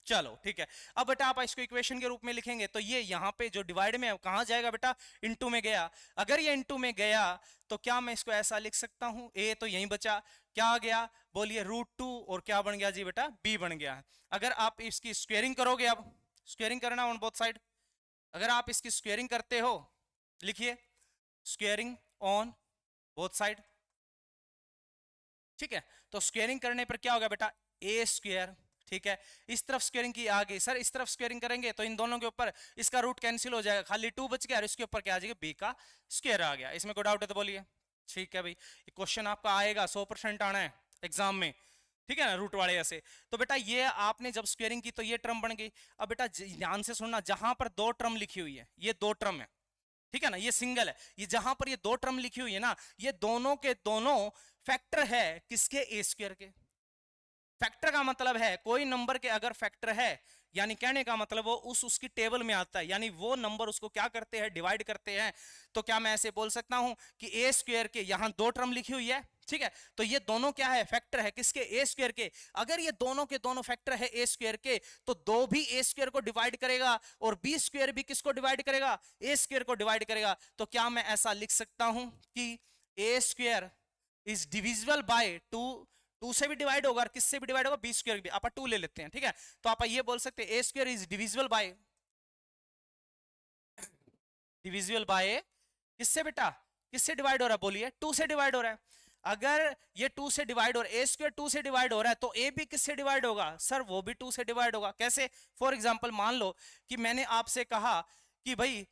चलो ठीक है। अब बेटा आप इसको इक्वेशन के रूप में लिखेंगे तो ये यहां पे जो डिवाइड में है कहां जाएगा बेटा, इनटू में गया। अगर ये इनटू में गया तो क्या मैं इसको ऐसा लिख सकता हूं, ए तो यहीं बचा, क्या आ गया बोलिए, रूट टू, और क्या बन गया जी बेटा, बी बन गया। अगर आप इसकी स्क्वेयरिंग करोगे, अब स्क्वेयरिंग करना ऑन बोथ साइड, अगर आप इसकी स्क्वेयरिंग करते हो, लिखिए स्क्वेयरिंग ऑन बोथ साइड। ठीक है, तो स्क्वेयरिंग करने पर क्या होगा बेटा, ए स्क्वेयर। ठीक है, इस तरफ स्क्वेयरिंग की आ गई, सर इस तरफ स्क्वेयरिंग करेंगे तो इन दोनों के ऊपर इसका रूट कैंसिल हो जाएगा, खाली टू बच गया और इसके ऊपर क्या आ जाएगा, बी का स्क्वेयर आ गया। इसमें कोई डाउट है तो बोलिए। ठीक है भाई, ये क्वेश्चन आपका आएगा, 100% आना है एग्जाम में। ठीक है ना, रूट वाले ऐसे। तो बेटा ये आपने जब स्क्वेयरिंग की तो ये टर्म बन गई। अब बेटा ध्यान से सुनना, जहां पर दो टर्म लिखी हुई है, ये दो टर्म है, ठीक है ना, ये सिंगल है, ये जहां पर ये दो टर्म लिखी हुई है ना, ये दोनों के दोनों फैक्टर है किसके, ए स्क्वायर के। फैक्टर का मतलब है कोई नंबर के अगर फैक्टर है, यानी कहने का मतलब वो उसकी टेबल में आता है, यानी वो नंबर उसको क्या करते हैं, डिवाइड करते हैं। तो क्या मैं ऐसे बोल सकता हूं कि ए स्क्वायर के यहां दो टर्म लिखी हुई है, ठीक है, तो ये दोनों क्या है, फैक्टर है किसके, ए स्क्वायर के। अगर ये दोनों के दोनों फैक्टर है ए स्क्वायर के, तो दो भी ए स्क्वायर को डिवाइड करेगा और बी स्क्वायर भी किसको डिवाइड करेगा, ए स्क्वायर को डिवाइड करेगा। तो क्या मैं ऐसा लिख सकता हूं कि A square is divisible by two, two से भी डिवाइड होगा और किससे भी डिवाइड होगा, बी स्क्वायर भी, आप टू ले लेते हैं। ठीक है, तो आप ये बोल सकते हैं A square is divisible by, divisible by किससे बेटा, किससे डिवाइड हो रहा है बोलिए, टू से डिवाइड हो रहा है। अगर ये टू से डिवाइड हो रहा है, ए स्क्वायर टू से डिवाइड हो रहा है, तो ए भी किससे डिवाइड होगा, सर वो भी टू से डिवाइड होगा। कैसे, फॉर एग्जाम्पल मान लो कि मैंने आपसे कहा कि भाई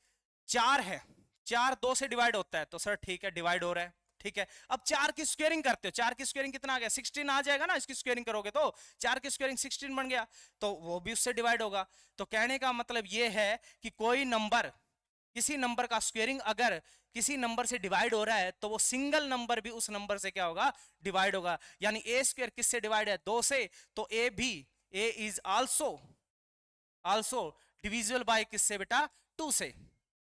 चार है, चार दो से डिवाइड होता है, तो सर ठीक है डिवाइड हो रहा है। ठीक है, अब चार की स्क्वेयरिंग करते हो, चार की स्क्वेयरिंग कितना आ गया, 16 आ जाएगा ना, इसकी स्क्वेयरिंग करोगे तो चार की स्क्वेयरिंग 16 बन गया, तो वो भी उससे डिवाइड होगा। तो कहने का मतलब ये है कि कोई नंबर, किसी नंबर का स्क्वेयरिंग अगर किसी नंबर से डिवाइड हो रहा है, तो वो सिंगल नंबर भी उस नंबर से क्या होगा, डिवाइड होगा। यानी ए स्क्वेयर किससे डिवाइड है, दो से, तो ए भी, A is also, also divisible by किससे बेटा, टू से।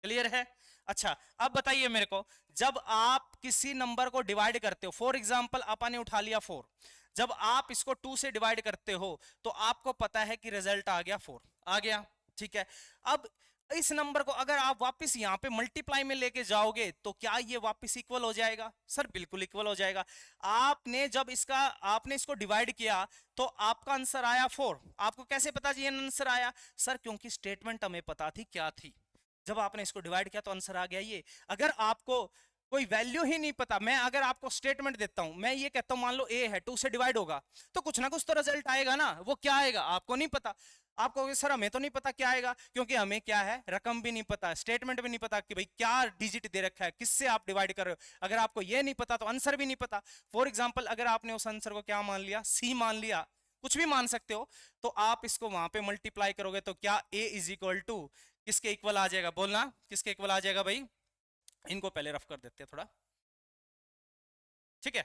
क्लियर है। अच्छा अब बताइए मेरे को, जब आप किसी नंबर को डिवाइड करते हो, फॉर एग्जांपल अपन ने उठा लिया 4, जब आप इसको 2 से डिवाइड करते हो तो आपको पता है कि रिजल्ट आ गया 4, आ गया। ठीक है, अब इस नंबर को अगर आप वापस यहां पे मल्टीप्लाई में लेके जाओगे तो क्या ये वापस इक्वल हो जाएगा, सर बिल्कुल इक्वल हो जाएगा। आपने जब इसका, आपने इसको डिवाइड किया तो आपका आंसर आया 4, आपको कैसे पता जी ये आंसर आया, सर क्योंकि स्टेटमेंट हमें पता थी क्या थी, जब आपने इसको डिवाइड किया तो आंसर आ गया ये। अगर आपको कोई वैल्यू ही नहीं पता, मैं अगर आपको स्टेटमेंट देता हूं, मैं ये कहता हूं मान लो ए है, 2 से डिवाइड होगा, तो कुछ ना कुछ तो रिजल्ट आएगा ना, वो क्या आएगा आपको नहीं पता। आपको सर हमें तो नहीं पता क्या आएगा, क्योंकि हमें क्या है, रकम भी नहीं पता, स्टेटमेंट भी नहीं पता कि भाई क्या डिजिट दे रखा है, किससे आप डिवाइड कर रहे हो। अगर आपको ये नहीं पता तो आंसर भी नहीं पता। फॉर एग्जाम्पल अगर आपने उस आंसर को क्या मान लिया, सी मान लिया, कुछ भी मान सकते हो, तो आप इसको वहां पे मल्टीप्लाई करोगे तो क्या ए इज इक्वल टू किसके इक्वल आ जाएगा, बोलना किसके इक्वल आ जाएगा भाई। इनको पहले रफ कर देते हैं थोड़ा, ठीक है।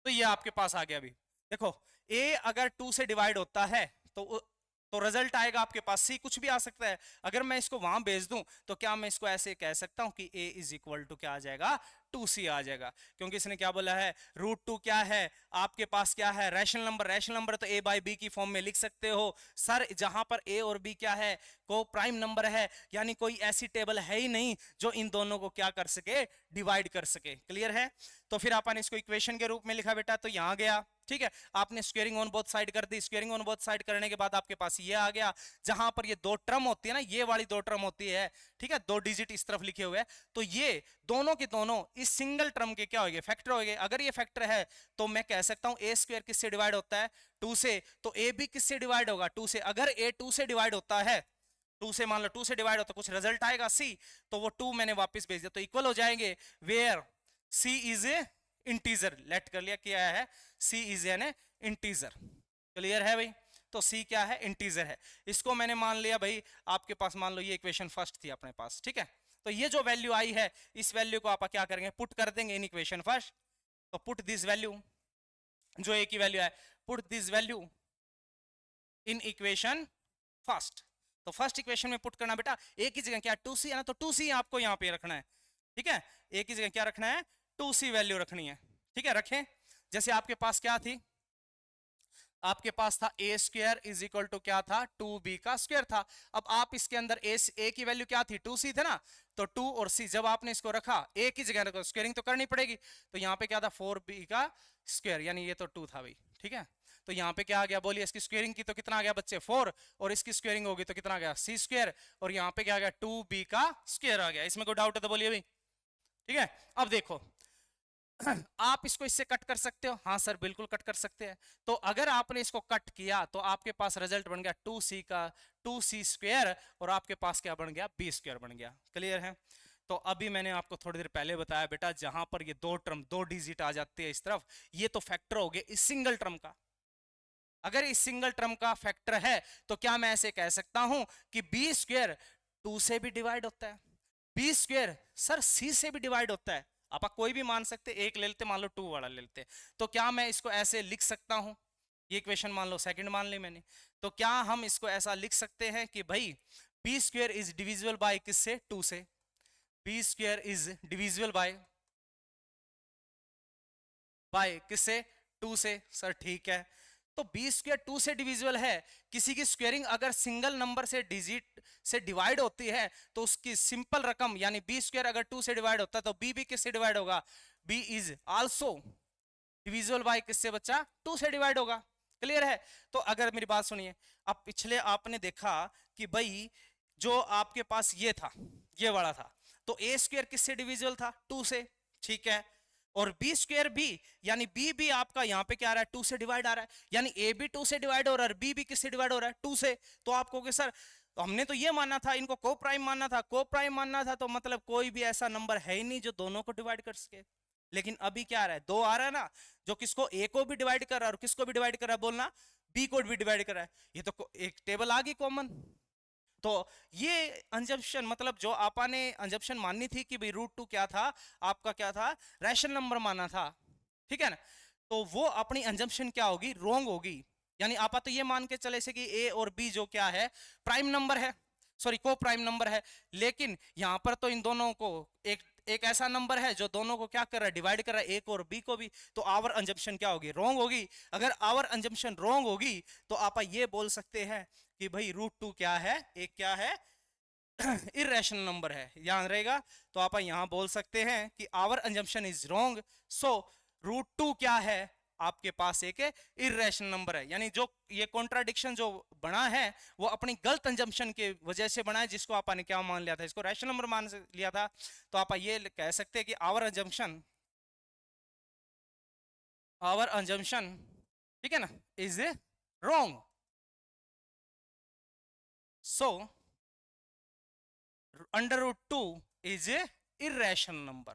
तो ये आपके पास आ गया अभी, देखो ए अगर 2 से डिवाइड होता है तो रिजल्ट आएगा आपके पास सी, कुछ भी आ सकता है। अगर मैं इसको वहां भेज दूं तो क्या मैं इसको ऐसे कह सकता हूं कि a इज इक्वल टू क्या आ जाएगा, 2c आ जाएगा, क्योंकि इसने क्या बोला है, रूट टू क्या है आपके पास, क्या है रैशनल नंबर, रैशनल नंबर तो a बाई बी की फॉर्म में लिख सकते हो। सर जहां पर a और b क्या है, को प्राइम नंबर है, यानी कोई ऐसी टेबल है ही नहीं जो इन दोनों को क्या कर सके, डिवाइड कर सके। क्लियर है। तो फिर अपन इसको इक्वेशन के रूप में लिखा बेटा, तो यहां गया, ठीक है, आपने स्क्वेयरिंग ऑन बोथ साइड कर दी, स्क्वेयरिंग ऑन बोथ साइड करने के बाद आपके पास ये आ गया, जहां पर ये दो टर्म होती है ना, ये वाली दो टर्म होती है, ठीक है, दो डिजिट इस तरफ लिखे हुए हैं, तो ये दोनों के दोनों इस सिंगल टर्म के क्या हो गए, फैक्टर हो गए। अगर ये फैक्टर है तो मैं कह सकता हूं ए स्क्वायर किससे डिवाइड होता है, 2 से, तो ए भी किससे डिवाइड होगा, 2 से। अगर ए 2 से डिवाइड होता है, 2 से मान लो 2 से डिवाइड होता, कुछ रिजल्ट आएगा सी, तो वो 2 मैंने वापस भेज दिया, तो इक्वल हो जाएंगे, where C is a integer, let कर लिया क्या है, C is an integer. Clear है भाई, तो सी क्या है, इंटीजर है। इसको मैंने मान लिया भाई, आपके पास मान लो ये इक्वेशन फर्स्ट थी अपने पास, ठीक है, तो ये जो वैल्यू आई है इस वैल्यू को आप क्या करेंगे, पुट कर देंगे इन इक्वेशन फर्स्ट। तो पुट दिस वैल्यू, जो ए की वैल्यू है, put this value in equation first. तो फर्स्ट इक्वेशन में पुट करना बेटा, ए की जगह क्या 2c है ना, तो 2c आपको यहाँ पे रखना है, ठीक है। ए की जगह क्या रखना है, 2c वैल्यू रखनी है, ठीक है। रखें, जैसे आपके पास क्या थी, आपके पास था ए स्क्वायर इज इक्वल टू क्या था, 2b का स्क्वायर था। अब आप इसके अंदर ए की वैल्यू क्या थी, 2c थे ना, तो 2 और c जब आपने इसको रखा ए की जगह रखो, स्क्वायरिंग तो करनी पड़ेगी, तो यहाँ पे क्या था 4b का स्क्वायर, यानी ये तो 2 था भाई, ठीक है। तो यहाँ पे क्या आ गया, बोलिए इसकी स्क्वायरिंग की तो कितना आ गया बच्चे 4, और इसकी स्क्वायरिंग होगी तो कितना आ गया c स्क्वायर, और यहाँ पे क्या आ गया 2b का स्क्वायर आ गया। इसमें कोई डाउट है तो बोलिए भाई, ठीक है। अब देखो आप इसको इससे कट कर सकते हो, हाँ सर बिल्कुल कट कर सकते हैं। तो अगर आपने इसको कट किया तो आपके पास रिजल्ट बन गया 2c का 2c स्क्वायर, और आपके पास क्या बन गया, b स्क्वायर बन गया। क्लियर है। तो अभी मैंने आपको थोड़ी देर पहले बताया बेटा, जहां पर ये दो टर्म, दो डिजिट आ जाती है इस तरफ, ये तो फैक्टर हो गया इस सिंगल टर्म का। अगर इस सिंगल टर्म का फैक्टर है तो क्या मैं ऐसे कह सकता हूं कि b स्क्वायर 2 से भी डिवाइड होता है, b स्क्वायर सर c से भी डिवाइड होता है। आप कोई भी मान सकते, एक ले लेते, मान लो 2 वाला ले लेते, तो क्या मैं इसको ऐसे लिख सकता हूं, ये इक्वेशन मान लो सेकंड मान ली मैंने, तो क्या हम इसको ऐसा लिख सकते हैं कि भाई b square is divisible by किससे, 2 से, b square is divisible by किससे, 2 से। सर ठीक है, तो b स्क्वायर 2 से डिविजिबल है, किसी की स्क्वायरिंग अगर सिंगल नंबर से डिजिट से डिवाइड होती है तो उसकी सिंपल रकम यानी b स्क्वायर अगर 2 से डिवाइड होता है तो b भी किससे डिवाइड होगा, b is also divisible by किससे बच्चा, 2 से डिवाइड होगा। क्लियर है। तो अगर मेरी बात सुनिए, अब पिछले आपने देखा कि भाई जो आपके पास ये था, ये वाला था, तो a स्क्वायर किससे डिविजिबल था, 2 से, ठीक है। और b स्क्वायर भी, यानी b भी आपका यहाँ पे क्या आ रहा है, 2 से डिवाइड आ रहा है, यानी a भी 2 से डिवाइड हो रहा है और b भी किससे डिवाइड हो रहा है, 2 से। तो आप कहोगे सर तो हमने तो ये माना था, इनको को प्राइम मानना था, को प्राइम मानना था, तो मतलब कोई भी ऐसा नंबर है ही नहीं जो दोनों को डिवाइड कर सके। लेकिन अभी क्या आ रहा है, 2 आ रहा है ना, जो किसको a को भी डिवाइड कर रहा है और किसको भी डिवाइड कर रहा है, बोलना b को भी डिवाइड कर रहा है, ये तो एक टेबल आ गई कॉमन। तो ये अंजम्पशन, मतलब जो आपा ने अंजम्पशन माननी थी कि भाई √2 क्या था, आपका क्या था, रैशनल नंबर माना था, ठीक है ना, तो वो अपनी अंजम्पशन क्या होगी, रॉन्ग होगी। यानी आपा तो ये मान के चले से कि a और b जो क्या है, प्राइम नंबर है, सॉरी को प्राइम नंबर है, लेकिन यहां पर तो इन दोनों को एक एक ऐसा नंबर है जो दोनों को क्या कर रहा है, डिवाइड कर रहा है, a को और b को भी, तो आवर अंजम्पशन क्या होगी, रॉन्ग होगी। अगर आवर अंजम्पशन रॉन्ग होगी तो आप ये बोल सकते हैं कि भाई √2 क्या है, एक क्या है, इरेशनल नंबर है, याद रहेगा। तो आप यहां बोल सकते हैं कि आवर अंजम्पशन इज रॉन्ग, सो √2 क्या है, आपके पास एक इरेशनल नंबर है। यानी जो ये कॉन्ट्राडिक्शन जो बना है वो अपनी गलत अंजम्पशन की वजह से बना है, जिसको आपने क्या मान लिया था, इसको रैशनल नंबर मान लिया था। तो आप ये कह सकते हैं कि आवर अंजम्पशन, ठीक है ना, is wrong, so √2 is a irrational number.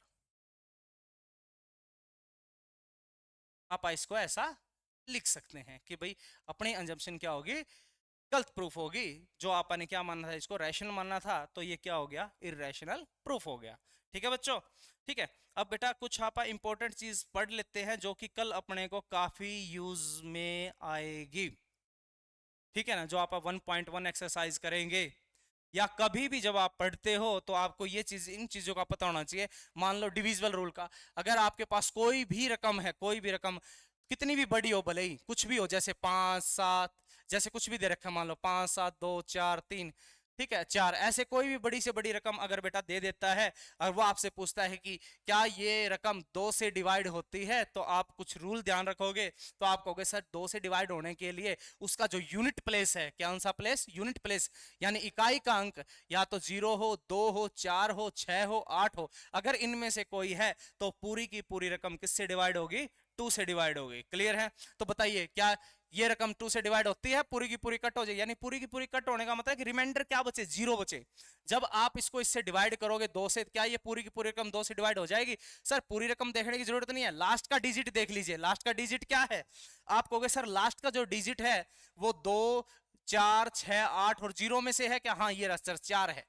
आप इसको ऐसा लिख सकते हैं कि भाई अपनी अंजम्पशन क्या होगी, गलत प्रूफ होगी, जो आपने क्या मानना था, इसको रैशनल मानना था, तो ये क्या हो गया, इरेशनल प्रूफ हो गया। ठीक है बच्चों, ठीक है। अब बेटा कुछ आप इंपॉर्टेंट चीज पढ़ लेते हैं जो कि कल अपने को काफी यूज में आएगी, ठीक है ना, जो आप 1.1 एक्सरसाइज करेंगे या कभी भी जब आप पढ़ते हो तो आपको ये चीज, इन चीजों का पता होना चाहिए। मान लो डिविजिबल रूल का, अगर आपके पास कोई भी रकम है, कोई भी रकम कितनी भी बड़ी हो, भले ही कुछ भी हो, जैसे 5 7, जैसे कुछ भी दे रखा है, मान लो 5 7 2 4 3, ठीक है 4, ऐसे कोई भी बड़ी से बड़ी रकम अगर बेटा दे देता है और वो आपसे पूछता है कि क्या ये रकम 2 से डिवाइड होती है, तो आप कुछ रूल ध्यान रखोगे। तो आप कहोगे सर 2 से डिवाइड होने के लिए उसका जो यूनिट प्लेस है, कौन सा प्लेस, यूनिट प्लेस, यानी इकाई का अंक या तो 0 हो, 2 हो, 4 हो, 6 हो, 8 हो, अगर इनमें से कोई है तो पूरी की पूरी रकम किससे डिवाइड होगी, 2 से डिवाइड होगी। क्लियर है। तो बताइए क्या ये रकम 2 से डिवाइड होती है, पूरी की पूरी कट हो जाए, यानी पूरी की पूरी कट होने का मतलब कि रिमाइंडर क्या बचे, 0 बचे। जब आप इसको इससे डिवाइड करोगे 2 से, क्या ये पूरी की पूरी रकम 2 से डिवाइड हो जाएगी। सर पूरी रकम देखने की जरूरत नहीं है, लास्ट का डिजिट देख लीजिए, लास्ट का डिजिट क्या है। आप कहोगे सर लास्ट का जो डिजिट है वो 2 4 6 8 और 0 में से है क्या, हाँ ये सर 4 है।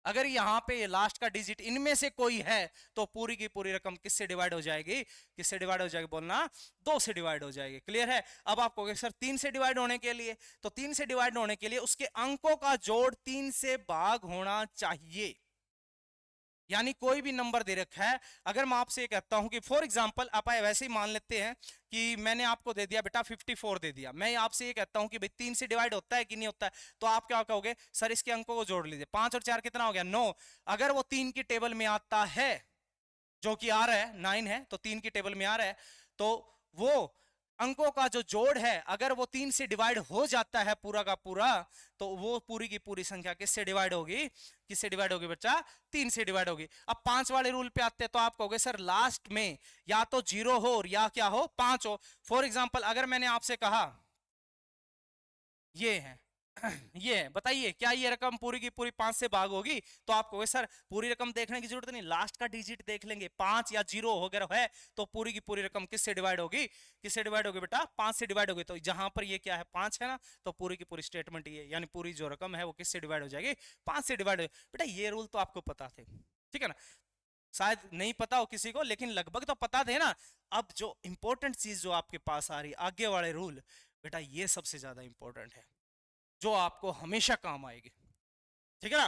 अगर यहाँ पे लास्ट का डिजिट इनमें से कोई है तो पूरी की पूरी रकम किससे डिवाइड हो जाएगी, किससे डिवाइड हो जाएगी बोलना, 2 से डिवाइड हो जाएगी। क्लियर है? अब आप कहोगे सर 3 से डिवाइड होने के लिए, तो 3 से डिवाइड होने के लिए उसके अंकों का जोड़ 3 से भाग होना चाहिए। यानी कोई भी नंबर दे रखा है, अगर मैं आपसे ये कहता हूं कि फॉर एग्जांपल आप वैसे ही मान लेते हैं कि मैंने आपको दे दिया बेटा 54 दे दिया, मैं आपसे ये कहता हूं कि भाई 3 से डिवाइड होता है कि नहीं होता है, तो आप क्या कहोगे, सर इसके अंकों को जोड़ लीजिए, 5 और 4 कितना हो गया, 9। अगर वो 3 की टेबल में आता है, जो कि आ रहा है 9 है, तो 3 की टेबल में आ रहा है, तो वो अंकों का जो जोड़ है अगर वो 3 से डिवाइड हो जाता है पूरा का पूरा, तो वो पूरी की पूरी संख्या किससे डिवाइड होगी, किससे डिवाइड होगी बच्चा, 3 से डिवाइड होगी। अब 5 वाले रूल पे आते हैं, तो आप कहोगे सर लास्ट में या तो 0 हो और या क्या हो, 5 हो। फॉर एग्जाम्पल अगर मैंने आपसे कहा ये है ये है, बताइए क्या ये रकम पूरी की पूरी 5 से भाग होगी, तो आप कहोगे सर पूरी रकम देखने की जरूरत नहीं, लास्ट का डिजिट देख लेंगे, 5 या 0 अगर है तो पूरी की पूरी रकम किससे डिवाइड होगी, किससे डिवाइड होगी बेटा, 5 से डिवाइड होगी। तो जहां पर ये क्या है 5 है ना, तो पूरी की पूरी स्टेटमेंट ये, यानी पूरी जो रकम है वो किससे डिवाइड हो जाएगी, 5 से डिवाइड हो। बेटा ये रूल तो आपको पता थे, ठीक है ना, शायद नहीं पता हो किसी को, लेकिन लगभग तो पता थे ना। अब जो इंपॉर्टेंट चीज जो आपके पास आ रही आगे वाले रूल, बेटा ये सबसे ज्यादा इंपॉर्टेंट है, जो आपको हमेशा काम आएगी, ठीक है ना।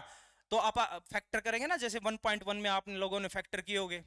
तो आप फैक्टर करेंगे ना, जैसे 1.1 में आप लोगों ने फैक्टर किए होंगे,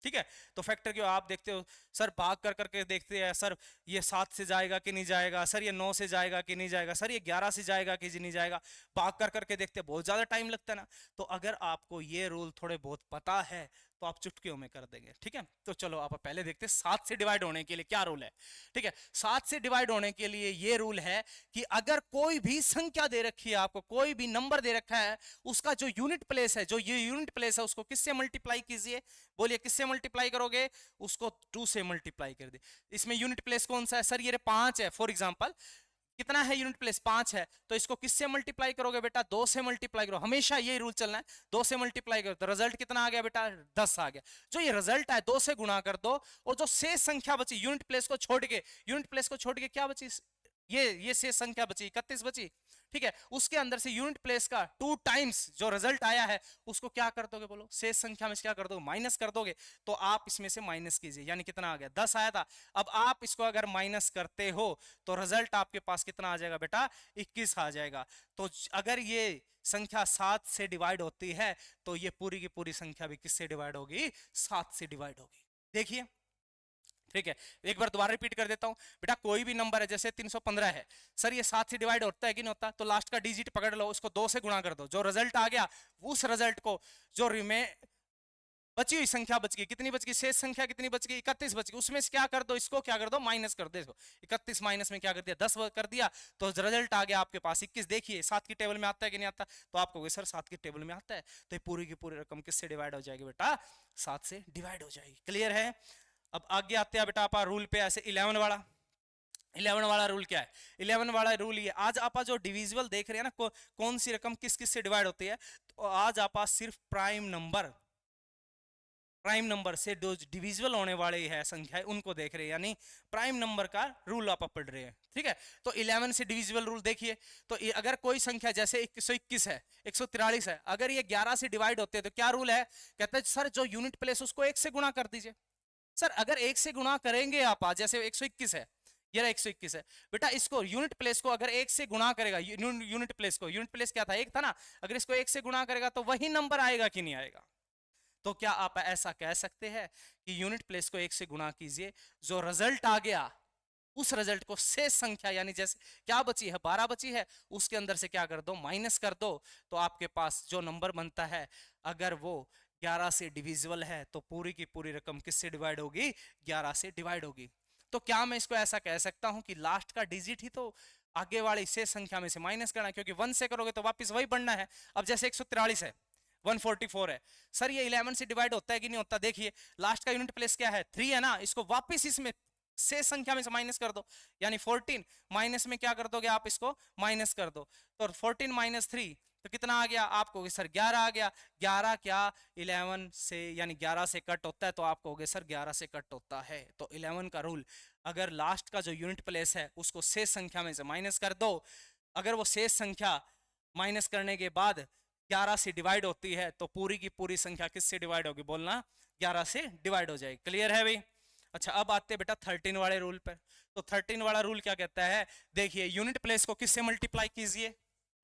ठीक है, तो फैक्टर क्यों आप देखते हो, सर भाग कर करके देखते हैं, सर ये 7 से जाएगा कि नहीं जाएगा, सर ये 9 से जाएगा कि नहीं जाएगा, सर ये 11 से जाएगा कि नहीं जाएगा, भाग कर करके देखते हैं, बहुत ज्यादा टाइम लगता है ना। तो अगर आपको ये रूल थोड़े बहुत पता है तो आप चुटकियों में कर देंगे, ठीक है। तो चलो आप पहले देखते हैं 7 से डिवाइड होने के लिए क्या रूल है, ठीक है। 7 से डिवाइड होने के लिए ये रूल है कि अगर कोई भी संख्या दे रखी है आपको, कोई भी नंबर दे रखा है, उसका जो यूनिट प्लेस है, जो ये यूनिट प्लेस है उसको किससे मल्टीप्लाई कीजिए, बोलिए किससे मल्टीप्लाई करोगे, उसको 2 से मल्टीप्लाई कर दे। इसमें यूनिट प्लेस कौन सा है, सर ये 5 है, फॉर एग्जांपल कितना है यूनिट प्लेस 5 है, तो इसको किससे मल्टीप्लाई करोगे बेटा, 2 से मल्टीप्लाई करो, हमेशा ये रूल चलना है, 2 से मल्टीप्लाई करो, तो रिजल्ट कितना आ गया बेटा, 10 आ गया। जो ये रिजल्ट है 2 से गुणा कर दो, और जो शेष संख्या बची यूनिट प्लेस को छोड़ के, यूनिट प्लेस को छोड़ के क्या बची, ये शेष संख्या बची 31 बची, ठीक है, उसके अंदर से यूनिट प्लेस का 2 टाइम्स जो रिजल्ट आया है उसको क्या कर दोगे, बोलो शेष संख्या में से क्या कर दोगे, माइनस कर दोगे। तो आप इसमें से माइनस कीजिए, यानी कितना आ गया, 10 आया था। अब आप इसको अगर माइनस करते हो तो रिजल्ट आपके पास कितना आ जाएगा बेटा, 21 आ जाएगा। तो अगर ये संख्या 7 से डिवाइड होती है तो ये पूरी की पूरी संख्या भी किससे डिवाइड होगी, 7 से डिवाइड होगी। देखिए, ठीक है, एक बार दोबारा रिपीट कर देता हूं बेटा, कोई भी नंबर है जैसे 315 है, सर ये 7 से डिवाइड होता है कि नहीं होता, तो लास्ट का डिजिट पकड़ लो, उसको 2 से गुणा कर दो, जो रिजल्ट आ गया उस रिजल्ट को, जो बची हुई संख्या बच गई, कितनी बच गई, शेष संख्या कितनी बच गई, 31 बच गई, उसमें से क्या कर दो, इसको क्या कर दो, माइनस कर दो, इसको 31 माइनस में क्या कर दिया, 10 कर दिया, तो रिजल्ट आ गया आपके पास 21। देखिए 7 की टेबल में आता है कि नहीं आता, तो आप कहोगे सर 7 की टेबल में आता है, तो ये पूरी की पूरी रकम किससे डिवाइड हो जाएगी बेटा, 7 से डिवाइड हो जाएगी। क्लियर है? अब आगे आते हैं बेटा आप रूल पे, ऐसे 11 वाला, 11 वाला रूल क्या है, 11 वाला रूल ये, आज आप जो डिविजिबल देख रहे हैं ना, कौन सी रकम किस किस से डिवाइड होती है, तो आज आप सिर्फ प्राइम नंबर से जो डिविजिबल होने वाले है संख्या उनको देख रहे हैं, यानी प्राइम नंबर का रूल आप पढ़ रहे हैं, ठीक है। तो 11 से डिविजिबल रूल देखिए, तो अगर कोई संख्या जैसे 121 है, 143 है, अगर ये 11 से डिवाइड होते हैं तो क्या रूल है, कहते हैं सर जो यूनिट प्लेस उसको 1 से गुणा कर दीजिए। सर अगर 1 से गुणा करेंगे आप, जैसे 121 है, ये रहा 121 है बेटा, इसको यूनिट प्लेस को अगर 1 से गुणा करेगा, यूनिट प्लेस को, यूनिट प्लेस क्या था, 1 था ना, अगर इसको 1 से गुणा करेगा तो वही नंबर आएगा कि नहीं आएगा। तो क्या आप ऐसा कह सकते हैं कि यूनिट प्लेस को 1 से गुणा कीजिए, जो रिजल्ट आ गया उस रिजल्ट को शेष संख्या, यानी जैसे क्या बची है, 12 बची है, उसके अंदर से क्या कर दो, माइनस कर दो, तो आपके पास जो नंबर बनता है, अगर वो 11 से डिविजिबल है तो पूरी की पूरी रकम किससे डिवाइड होगी, 11 से डिवाइड होगी। तो क्या मैं इसको ऐसा कह सकता हूं कि लास्ट का डिजिट ही तो आगे वाली शेष संख्या में से माइनस करना, क्योंकि 1 से करोगे तो वापस वही बढ़ना है। अब जैसे 143 है, 144 है, सर ये 11 से डिवाइड होता है कि नहीं होता, देखिए लास्ट का यूनिट प्लेस क्या है, 3 है ना, इसको वापस इसमें शेष संख्या में से माइनस कर दो, यानी 14 माइनस में क्या कर दोगे आप, इसको माइनस कर दो, तो 14 माइनस 3 तो कितना आ गया, आप कहोगे सर 11 आ गया। 11 क्या 11 से, यानी 11 से कट होता है, तो आप कहोगे सर 11 से कट होता है। तो 11 का रूल, अगर लास्ट का जो यूनिट प्लेस है उसको शेष संख्या में से माइनस कर दो, अगर वो शेष संख्या माइनस करने के बाद 11 से डिवाइड होती है तो पूरी की पूरी संख्या किससे डिवाइड होगी, बोलना 11 से डिवाइड हो जाएगी। क्लियर है भाई? अच्छा, अब आते हैं बेटा 13 वाले रूल पर। तो 13 वाला रूल क्या कहता है, देखिए यूनिट प्लेस को किससे मल्टीप्लाई कीजिए,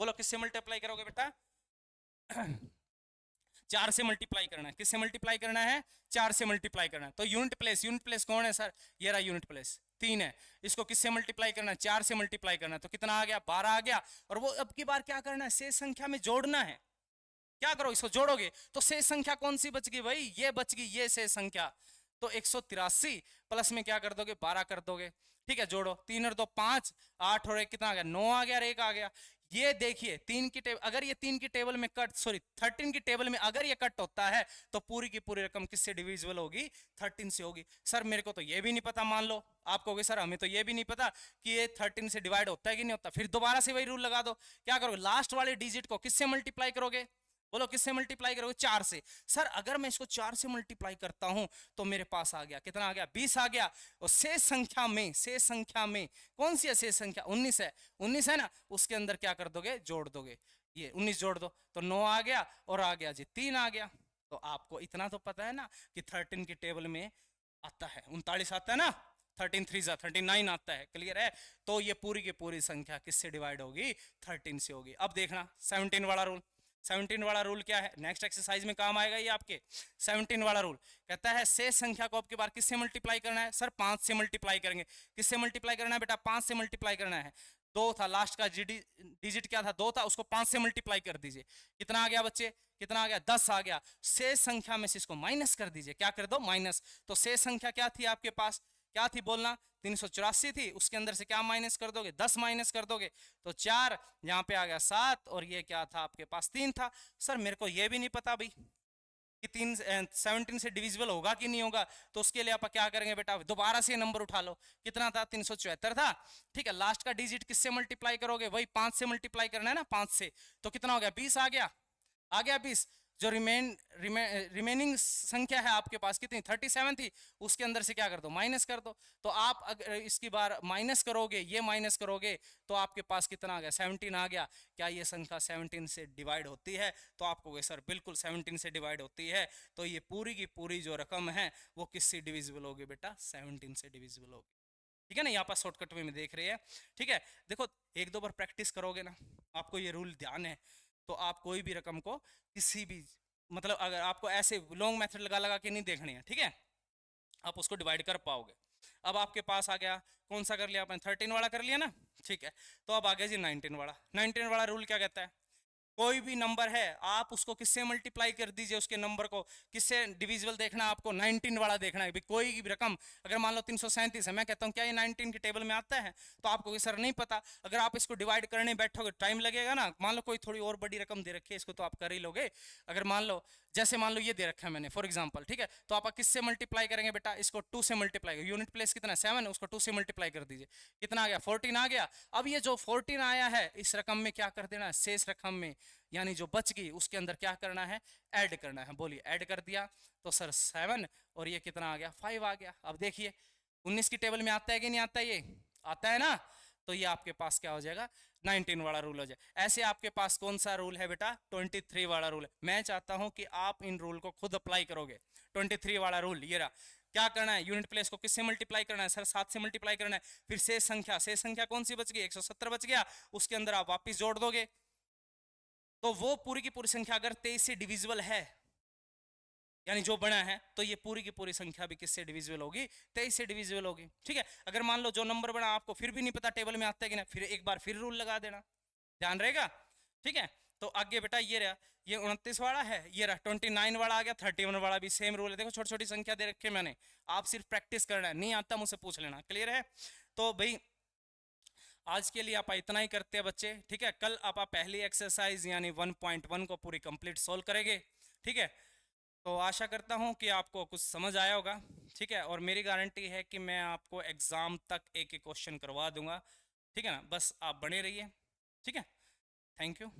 बोलो किससे मल्टीप्लाई करोगे बेटा? 4 से मल्टीप्लाई करना है। किससे मल्टीप्लाई करना है? 4 से मल्टीप्लाई करना है। तो यूनिट प्लेस कौन है सर? ये रहा यूनिट प्लेस 3 है। इसको किससे मल्टीप्लाई करना है? 4 से मल्टीप्लाई करना है। तो कितना आ गया? 12 आ गया। और वो अब की बार क्या करना है? शेष संख्या में जोड़ना है। क्या करो, इसको जोड़ोगे तो शेष संख्या कौन सी बच गई भाई? ये बच गई, ये शेष संख्या। तो 183 प्लस में क्या कर दोगे? 12 कर दोगे। ठीक है, जोड़ो, 3 और 2 5, 8 और 1 कितना आ गया? 9 आ गया और 1 आ गया। ये देखिए तीन की टेबल, अगर ये 3 की टेबल में कट, सॉरी 13 की टेबल में अगर ये कट होता है तो पूरी की पूरी रकम किससे डिविजिबल होगी? 13 से होगी। सर मेरे को तो ये भी नहीं पता, मान लो आप कहोगे सर हमें तो ये भी नहीं पता कि ये 13 से डिवाइड होता है कि नहीं होता। फिर दोबारा से वही रूल लगा दो। क्या करोगे? लास्ट वाले डिजिट को किससे मल्टीप्लाई करोगे? बोलो किससे मल्टीप्लाई करोगे? 4 से। सर अगर मैं इसको 4 से मल्टीप्लाई करता हूं तो मेरे पास आ गया, कितना आ गया? 20 आ गया। और शेष संख्या में, शेष संख्या में कौन सी है शेष संख्या? 19 है। 19 है ना, उसके अंदर क्या कर दोगे? जोड़ दोगे। ये 19 जोड़ दो तो 9 आ गया और आ गया जी 3 आ गया। तो आपको इतना तो पता है ना कि 13 की टेबल में आता है 39 आता है ना, 13 3 जा 39 आता है। क्लियर है? तो ये पूरी की पूरी संख्या किससे डिवाइड होगी? 13 से होगी। अब देखना 17 वाला रूल। 17 वाला रूल क्या है? नेक्स्ट एक्सरसाइज में काम आएगा ये आपके। 17 वाला रूल कहता है शेष संख्या को आपकी बार किससे मल्टीप्लाई करना है? सर 5 से मल्टीप्लाई करेंगे। किससे मल्टीप्लाई करना है बेटा? 5 से मल्टीप्लाई करना है। 2 था, लास्ट का डिजिट क्या था? 2 था, उसको 5 से मल्टीप्लाई कर दीजिए। कितना आ गया बच्चे? कितना आ गया? 10 आ गया। शेष संख्या में से इसको माइनस कर दीजिए। क्या कर दो? माइनस। तो शेष संख्या क्या थी आपके पास? क्या थी बोलना? 384 थी। उसके अंदर से क्या माइनस कर दोगे? 10 माइनस कर दोगे तो 4, यहाँ पे आ गया 7 और ये क्या था आपके पास? 3 था। सर मेरे को ये भी नहीं पता भाई कि 17 से डिविजिबल होगा कि नहीं होगा। तो उसके लिए आप क्या करेंगे बेटा? दोबारा से नंबर उठा लो। कितना था? 374 था। ठीक है, लास्ट का डिजिट किससे मल्टीप्लाई करोगे? वही 5 से मल्टीप्लाई करना है ना, 5 से। तो कितना हो गया? 20 आ गया। आ गया 20। जो रिमेनिंग संख्या है आपके पास कितनी? 37 थी। उसके अंदर से क्या कर दो? माइनस कर दो। तो आप अगर इसकी बार माइनस करोगे, ये माइनस करोगे तो आपके पास कितना आ गया? 17 आ गया। क्या ये संख्या 17 से डिवाइड होती है? तो आपको सर बिल्कुल 17 से डिवाइड होती है। तो ये पूरी की पूरी जो रकम है वो किससे डिविजिबल होगी बेटा? 17 से डिविजिबल होगी। ठीक है ना, यहाँ पर शॉर्टकट में देख रहे हैं। ठीक है, देखो एक दो बार प्रैक्टिस करोगे ना, आपको ये रूल ध्यान है तो आप कोई भी रकम को किसी भी, मतलब अगर आपको ऐसे लॉन्ग मेथड लगा लगा के नहीं देखनी है, ठीक है, आप उसको डिवाइड कर पाओगे। अब आपके पास आ गया, कौन सा कर लिया आपने? 13 वाला कर लिया ना, ठीक है। तो अब आ गया जी 19 वाला। 19 वाला रूल क्या कहता है? कोई भी नंबर है आप उसको किससे मल्टीप्लाई कर दीजिए, उसके नंबर को किससे डिविजिबल देखना है आपको? 19 वाला देखना है। कोई भी रकम, अगर मान लो 337 है, मैं कहता हूँ क्या ये 19 की टेबल में आता है? तो आपको सर नहीं पता। अगर आप इसको डिवाइड करने बैठोगे टाइम लगेगा ना। मान लो कोई थोड़ी और बड़ी रकम दे रखी है, इसको तो आप कर ही लोगे। अगर मान लो, जैसे मान लो ये दे रखा है मैंने फॉर एग्जांपल, ठीक है, तो आप किससे मल्टीप्लाई करेंगे बेटा? इसको 2 से मल्टीप्लाई। यूनिट प्लेस कितना? 7, उसको 2 से मल्टीप्लाई कर दीजिए। कितना आ गया? 14 आ गया। अब ये जो 14 आया है इस रकम में क्या कर देना है? शेष रकम में, यानी जो बच गई उसके अंदर क्या करना है? ऐड करना है। बोलिए, ऐड कर दिया तो सर 7 और ये कितना आ गया? 5 आ गया। अब देखिए 19 की टेबल में आता है कि नहीं आता? ये आता है ना। तो ये आपके पास क्या हो जाएगा? 19 वाला रूल हो जाए। ऐसे आपके पास कौन सा रूल है बेटा? 23 वाला रूल है। मैं चाहता हूं कि आप इन रूल को खुद अप्लाई करोगे। 23 वाला रूल ये रहा। क्या करना है? यूनिट प्लेस को किससे मल्टीप्लाई करना है? सर 7 से मल्टीप्लाई करना है। फिर शेष संख्या, शेष संख्या कौन सी बच गई? 170 बच गया। उसके अंदर आप वापिस जोड़ दोगे तो वो पूरी की पूरी संख्या अगर 23 से डिविजिबल है, यानी जो बना है, तो ये पूरी की पूरी संख्या भी किससे डिविजिबल होगी? 23 से डिविजिबल होगी। ठीक है, अगर मान लो जो नंबर बना आपको फिर भी नहीं पता टेबल में आता है कि ना, फिर एक बार फिर रूल लगा देना, ध्यान रहेगा। ठीक है, तो आगे बेटा ये रहा, ये 29 वाला है, ये रहा 29 वाला आ गया। 31 वाला भी सेम रूल है। देखो छोटी छोटी संख्या दे रखी है मैंने, आप सिर्फ प्रैक्टिस करना है, नहीं आता मुझसे पूछ लेना। क्लियर है? तो भाई आज के लिए आप इतना ही करते हैं बच्चे। ठीक है, कल आप पहली एक्सरसाइज यानी 1.1 को पूरी कंप्लीट सोल्व करेंगे। ठीक है, तो आशा करता हूँ कि आपको कुछ समझ आया होगा। ठीक है, और मेरी गारंटी है कि मैं आपको एग्ज़ाम तक एक एक क्वेश्चन करवा दूंगा। ठीक है ना, बस आप बने रहिए। ठीक है, थैंक यू।